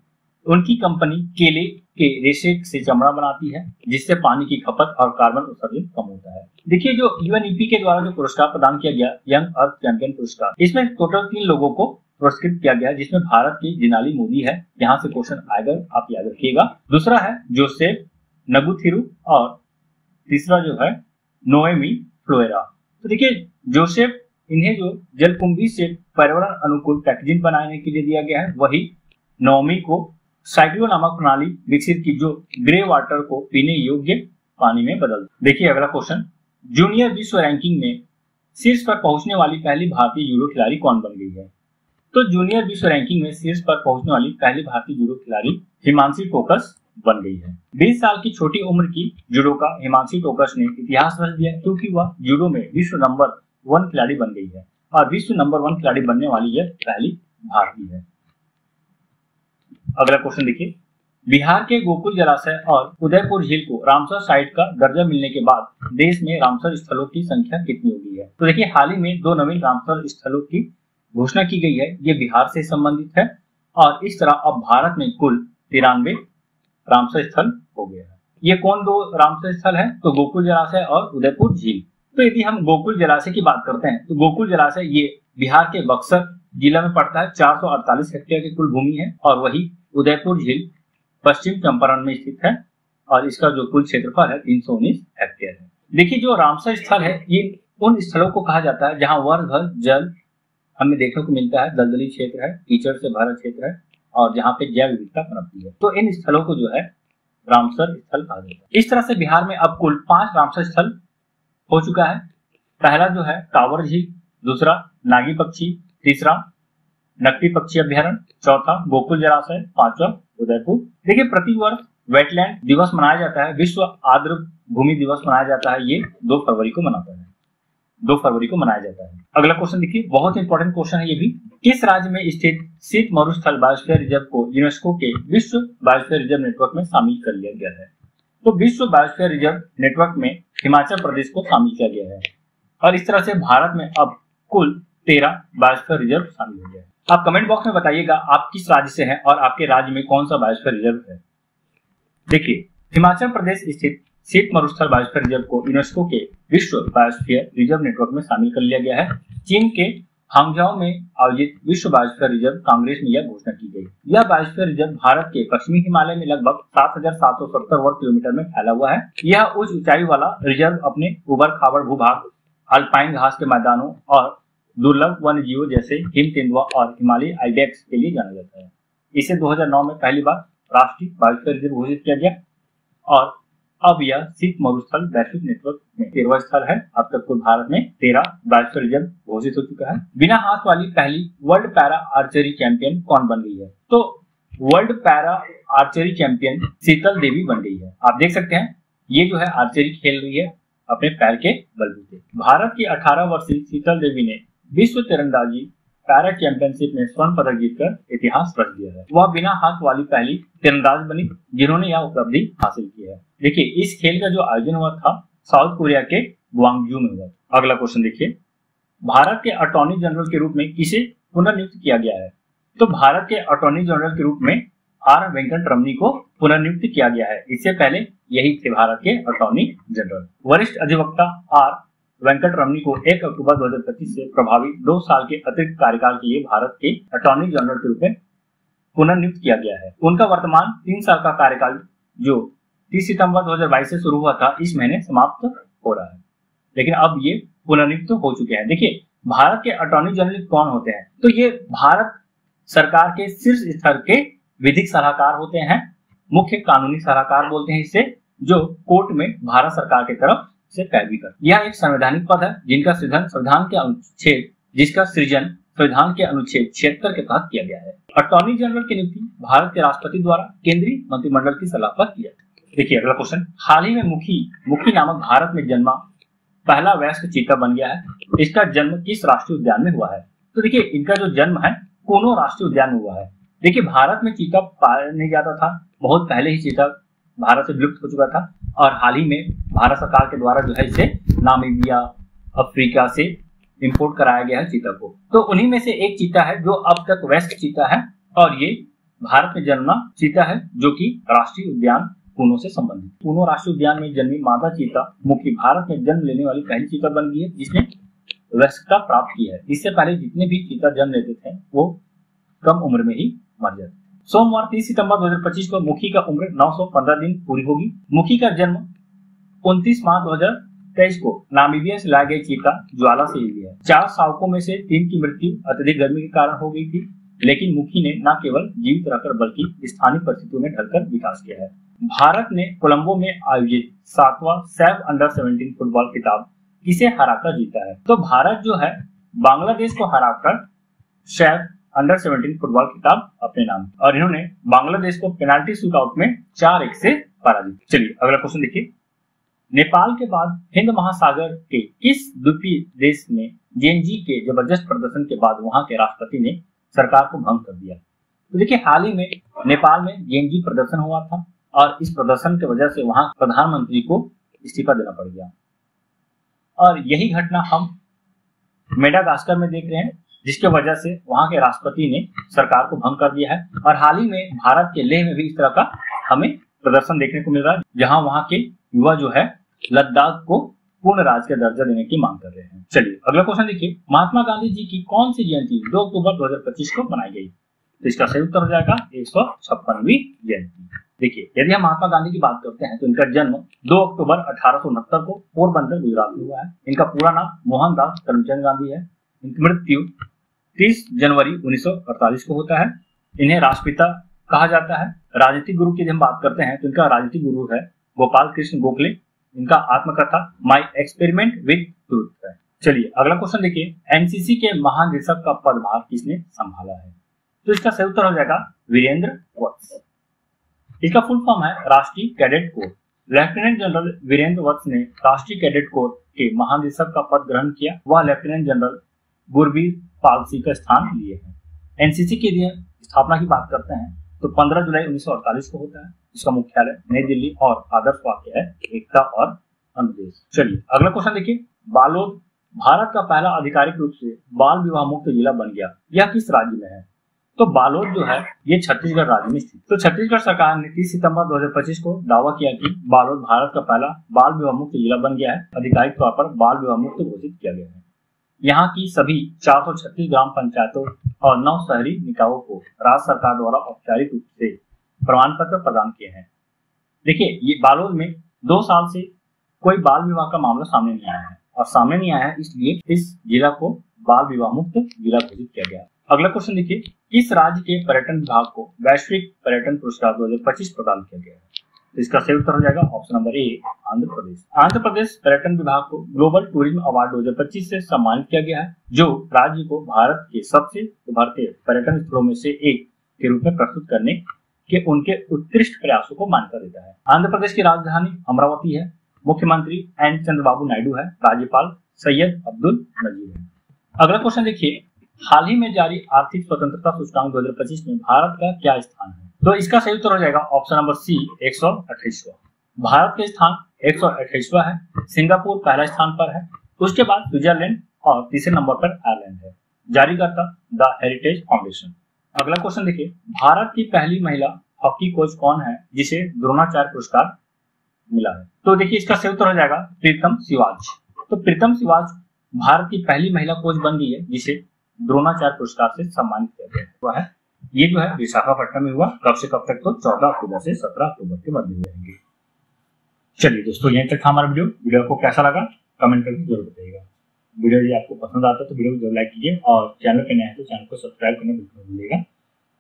उनकी कंपनी केले के रेशे से चमड़ा बनाती है, जिससे पानी की खपत और कार्बन उत्सर्जन कम होता है। देखिए, जो यूएनईपी के द्वारा जो पुरस्कार प्रदान किया गया यंग अर्थ चैंपियन पुरस्कार, इसमें टोटल 3 लोगों को पुरस्कृत किया गया, जिसमें भारत की जिनाली मोदी है। यहाँ से क्वेश्चन आएगा, आप याद रखिएगा। दूसरा है जोसेफ नगुथिरु और तीसरा जो है नोएमी फ्लोएरा। तो देखिए, जोसेफ, इन्हें जो जलकुंभी से पर्यावरण अनुकूल पैकेजिंग बनाने के लिए दिया गया है, वही नोमी को साइक्लो नामक प्रणाली विकसित की, जो ग्रे वाटर को पीने योग्य पानी में बदल। देखिए, अगला क्वेश्चन, जूनियर विश्व रैंकिंग में शीर्ष पर पहुंचने वाली पहली भारतीय जूडो खिलाड़ी कौन बन गई है? तो जूनियर विश्व रैंकिंग में शीर्ष पर पहुंचने वाली पहली भारतीय जूडो खिलाड़ी हिमांशी टोकस बन गई है। 20 साल की छोटी उम्र की जुडोका हिमांशी टोकस ने इतिहास रच दिया, क्योंकि वह जूडो में विश्व नंबर 1 खिलाड़ी बन गई है और विश्व नंबर 1 खिलाड़ी बनने वाली यह पहली भारतीय है। अगला क्वेश्चन देखिए, बिहार के गोकुल जलाशय और उदयपुर झील को रामसर साइट का दर्जा मिलने के बाद देश में रामसर स्थलों की संख्या कितनी हो गई है? तो देखिए, हाल ही में 2 नवीन रामसर स्थलों की घोषणा की गई है। ये बिहार से संबंधित है और इस तरह अब भारत में कुल 93 रामसर स्थल हो गया है। ये कौन 2 रामसर स्थल है? तो गोकुल जलाशय और उदयपुर झील। तो यदि हम गोकुल जलाशय की बात करते हैं, तो गोकुल जलाशय ये बिहार के बक्सर जिला में पड़ता है, 448 हेक्टेयर की कुल भूमि है, और वही उदयपुर झील पश्चिम चंपारण में स्थित है और इसका जो कुल क्षेत्रफल है 319 हेक्टेयर है। देखिए, जो रामसर स्थल है, ये उन स्थलों को कहा जाता है जहां वर्ष भर जल हमें देखने को मिलता है, दलदली क्षेत्र है, कीचड़ से भरा क्षेत्र है और जहाँ पे जैव विविधता पनपती है। तो इन स्थलों को जो है रामसर स्थल कहा जाता है। इस तरह से बिहार में अब कुल 5 रामसर स्थल हो चुका है। पहला जो है टावर झील, दूसरा नागी पक्षी, तीसरा नकटी पक्षी अभ्यारण्य, चौथा गोकुल जलाशय, 5वां उदयपुर। देखिए, प्रति वर्ष वेटलैंड दिवस मनाया जाता है, विश्व आर्द्र भूमि दिवस मनाया जाता है, ये 2 फरवरी को मनाया जाता है। अगला क्वेश्चन देखिए, बहुत इंपॉर्टेंट क्वेश्चन है ये भी। किस राज्य में स्थित शीत मरुस्थल बायोस्फीयर रिजर्व को यूनेस्को के विश्व बायोस्फीयर रिजर्व नेटवर्क में शामिल कर लिया गया है? तो विश्व बायोस्फीयर रिजर्व नेटवर्क में हिमाचल प्रदेश को शामिल किया गया है और इस तरह से भारत में अब कुल 13 बायोस्फीयर रिजर्व शामिल हो गया है। आप कमेंट बॉक्स में बताइएगा आप किस राज्य से हैं और आपके राज्य में कौन सा बायोस्फीयर रिजर्व है। देखिए, हिमाचल प्रदेश स्थित शीत मरुस्थल बायोस्फीयर रिजर्व को यूनेस्को के विश्व बायोस्फीयर रिजर्व नेटवर्क में शामिल कर लिया गया है। चीन के हांगझाओ में आयोजित विश्व बायोस्फीयर रिजर्व कांग्रेस में यह घोषणा की गई। यह बायोस्फीयर रिजर्व भारत के पश्चिमी हिमालय में लगभग 7,770 वर्ग किलोमीटर में फैला हुआ है। यह उच्च ऊंचाई वाला रिजर्व अपने उबड़ खाबड़ भूभाग, अल्पाइन घास के मैदानों और दुर्लभ वन्य जीवों जैसे हिम तेंदुआ और हिमालयी आइबेक्स के लिए जाना जाता है। इसे 2009 में पहली बार राष्ट्रीय बायोस्फीयर रिजर्व घोषित किया गया और अब यह शीत मरुस्थल वैश्विक नेटवर्क में 13वां स्थल है। अब तक कुल भारत में 13 बायोस्फीयर रिजर्व घोषित हो चुका है। बिना हाथ वाली पहली वर्ल्ड पैरा आर्चरी चैंपियन कौन बन गई है? तो वर्ल्ड पैरा आर्चरी चैंपियन शीतल देवी बन गई है। आप देख सकते हैं, ये जो है आर्चरी खेल रही है अपने पैर के बलबूते। भारत की 18 वर्षीय शीतल देवी ने विश्व तीरंदाजी पैरा चैंपियनशिप में स्वर्ण पदक जीतकर इतिहास रच दिया है। वह बिना हाथ वाली पहली तीरंदाज बनी जिन्होंने यह उपलब्धि हासिल की है। देखिए, इस खेल का जो आयोजन हुआ था साउथ कोरिया के ग्वांगजू में हुआ। अगला क्वेश्चन देखिए, भारत के अटॉर्नी जनरल के रूप में किसे पुनर्नियुक्त किया गया है? तो भारत के अटॉर्नी जनरल के रूप में आर वेंकटरमणी को पुनर्नियुक्त किया गया है। इससे पहले यही थे भारत के अटॉर्नी जनरल। वरिष्ठ अधिवक्ता आर वेंकटरमणी को 1 अक्टूबर 2025 से प्रभावी 2 साल के अतिरिक्त कार्यकाल के लिए भारत के अटॉर्नी जनरल के रूप में पुनर्नियुक्त किया गया है। उनका वर्तमान 3 साल का कार्यकाल जो 30 सितंबर 2022 से शुरू हुआ था, इस महीने समाप्त हो रहा है, लेकिन अब ये पुनर्नियुक्त हो चुके हैं। देखिए, भारत के अटॉर्नी जनरल कौन होते हैं? तो ये भारत सरकार के शीर्ष स्तर के विधिक सलाहकार होते हैं, मुख्य कानूनी सलाहकार बोलते हैं इसे, जो कोर्ट में भारत सरकार की तरफ से पैरवी करते हैं। यह एक संवैधानिक पद है जिसका सृजन संविधान के अनुच्छेद 76 के तहत किया गया है। अटॉर्नी जनरल की नियुक्ति भारत के राष्ट्रपति द्वारा केंद्रीय मंत्रिमंडल की सलाह पर किया। देखिए अगला क्वेश्चन, हाल ही में मुखी नामक भारत में जन्मा पहला वयस्क चीता बन गया है। इसका जन्म किस राष्ट्रीय उद्यान में हुआ है? तो देखिए, इनका जो जन्म है कोनो राष्ट्रीय उद्यान में हुआ है। देखिए, भारत में चीता पाया नहीं जाता था, बहुत पहले ही चीता भारत से विलुप्त हो चुका था, और हाल ही में भारत सरकार के द्वारा जो है इसे नामीबिया, अफ्रीका से इंपोर्ट कराया गया है चीता को। तो उन्हीं में से एक चीता है जो अब तक वयस्क चीता है, और ये भारत में जन्मा चीता है जो कि राष्ट्रीय उद्यान कूनो से संबंधित। कूनो राष्ट्रीय उद्यान में जन्मी मादा चीता मुखी भारत में जन्म लेने वाली पहली चीता बन गई है जिसने वयस्कता प्राप्त की है। इससे पहले जितने भी चीता जन्म लेते थे वो कम उम्र में ही मर जाते। सोमवार 30 सितंबर 2025 को मुखी का उम्र 915 दिन पूरी होगी। मुखी का जन्म 29 मार्च 2023 को नामीबिया से लाए गए चीता ज्वाला से हुई है। 4 शावकों में से 3 की मृत्यु अत्यधिक गर्मी के कारण हो गई थी, लेकिन मुखी ने न केवल जीवित रहकर बल्कि स्थानीय परिस्थितियों में ढलकर विकास किया है। भारत ने कोलंबो में आयोजित 7वां सैफ अंडर-17 फुटबॉल खिताब किसे हराकर जीता है? तो भारत जो है बांग्लादेश को हराकर सैफ अंडर-17 फुटबॉल खिताब अपने नाम, और इन्होंने बांग्लादेश को पेनाल्टी शूटआउट में 4-1 से पराजित। चलिए अगला क्वेश्चन देखिए, नेपाल के बाद हिंद महासागर के किस द्वीपीय देश में जेएनजी के जबरदस्त प्रदर्शन के बाद वहां के राष्ट्रपति ने सरकार को भंग कर दिया? तो देखिए, हाल ही में नेपाल में जेएनजी प्रदर्शन हुआ था, और इस प्रदर्शन की वजह से वहां प्रधानमंत्री को इस्तीफा देना पड़ गया, और यही घटना हम मेडागास्कर में देख रहे हैं, जिसके वजह से वहां के राष्ट्रपति ने सरकार को भंग कर दिया है। और हाल ही में भारत के लेह में भी इस तरह का हमें प्रदर्शन देखने को मिल रहा है, जहां वहां के युवा जो है लद्दाख को पूर्ण राज्य का दर्जा देने की मांग कर रहे हैं। चलिए अगला क्वेश्चन देखिए, महात्मा गांधी जी की कौन सी जयंती 2 अक्टूबर 2025 को मनाई गई? तो इसका सही उत्तर हो जाएगा 156वीं जयंती। देखिए, यदि हम महात्मा गांधी की बात करते हैं तो इनका जन्म 2 अक्टूबर 1869 को पोरबंदर गुजरात में हुआ है। इनका पूरा नाम मोहनदास करमचंद गांधी है। इनकी मृत्यु 30 जनवरी 1948 को होता है। इन्हें राष्ट्रपिता कहा जाता है। राजनीतिक गुरु की हम बात करते हैं तो इनका राजनीतिक गुरु है गोपाल कृष्ण गोखले। इनका आत्मकथा माई एक्सपेरिमेंट विद ट्रूथ है। चलिए अगला क्वेश्चन देखिए, एनसीसी के महानिदेशक का पदभार किसने संभाला है? तो इसका सही उत्तर हो जाएगा वीरेंद्र वत्स। इसका फुल फॉर्म है राष्ट्रीय cadet corps. Lieutenant general Virendra Vats ने राष्ट्रीय कैडेट कोर के महानिदेशक का पद ग्रहण किया। वह लेफ्टिनेंट जनरल गुरबीर पालसी का स्थान लिए हैं। एनसीसी की स्थापना की बात करते हैं तो 15 जुलाई 1948 को होता है। इसका मुख्यालय नई दिल्ली और आदर्श वाक्य है एकता और अनुदेश। चलिए अगला क्वेश्चन देखिए, बालोद भारत का पहला आधिकारिक रूप से बाल विवाह मुक्त जिला बन गया। यह किस राज्य में है? तो बालोद जो है ये छत्तीसगढ़ राज्य में स्थित। तो छत्तीसगढ़ सरकार ने 30 सितंबर 2025 को दावा किया कि बालोद भारत का पहला बाल विवाह मुक्त जिला बन गया है। आधिकारिक तौर पर बाल विवाह मुक्त घोषित किया गया है। यहाँ की सभी 436 ग्राम पंचायतों और 9 शहरी निकायों को राज्य सरकार द्वारा औपचारिक रूप से प्रमाण पत्र प्रदान किए हैं। देखिए, ये बालोद में 2 साल से कोई बाल विवाह का मामला सामने नहीं आया है, और सामने नहीं आया है इसलिए इस जिला को बाल विवाह मुक्त जिला घोषित किया गया। अगला क्वेश्चन देखिए, किस राज्य के पर्यटन विभाग को वैश्विक पर्यटन पुरस्कार 2025 प्रदान किया गया है? तो इसका सही उत्तर हो जाएगा option number A, Andhra Pradesh. Andhra Pradesh पर्यटन विभाग को ग्लोबल टूरिज्म अवार्ड 2025 से सम्मानित किया गया है, जो राज्य को भारत के सबसे उभरते पर्यटन स्थलों में से एक के रूप में प्रस्तुत करने के उनके उत्कृष्ट प्रयासों को मान्यता देता है। आंध्र प्रदेश की राजधानी अमरावती है। मुख्यमंत्री एन चंद्रबाबू नायडू है। राज्यपाल सैयद अब्दुल नजीर है। अगला क्वेश्चन देखिए, हाल ही में जारी आर्थिक स्वतंत्रता सूचकांक 2025 में भारत का क्या स्थान है? तो इसका सही उत्तर हो जाएगा ऑप्शन नंबर सी, 128वां। भारत का स्थान 128वां है। सिंगापुर पहला स्थान पर है। उसके बाद स्विट्जरलैंड और तीसरे नंबर पर आयरलैंड है। जारी करता द हेरिटेज फाउंडेशन। अगला क्वेश्चन देखिए, भारत की पहली महिला हॉकी कोच कौन है जिसे द्रोणाचार्य पुरस्कार मिला है? तो देखिए इसका सही उत्तर हो जाएगा प्रीतम सिवाच। तो प्रीतम सिवाच भारत की पहली महिला कोच बन गई है जिसे द्रोणाचार्य पुरस्कार से सम्मानित किया गया है। ये जो है विशाखापट्टनम में हुआ। कब से कब तक? तो 14 अक्टूबर से 17 अक्टूबर के मध्य में रहेंगे। चलिए दोस्तों, यहीं तक था हमारा वीडियो आपको कैसा लगा कमेंट करके जरूर बताइएगा। वीडियो यदि आपको पसंद आता है तो वीडियो को जरूर लाइक कीजिए और चैनल पे नए हैं तो चैनल को सब्सक्राइब करना बिल्कुल मत भूलिएगा।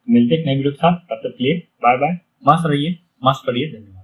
मिलते हैं एक नई वीडियो के साथ, तब तक के लिए बाय बाय। मस्त रहिए, मस्त पढ़िए। धन्यवाद।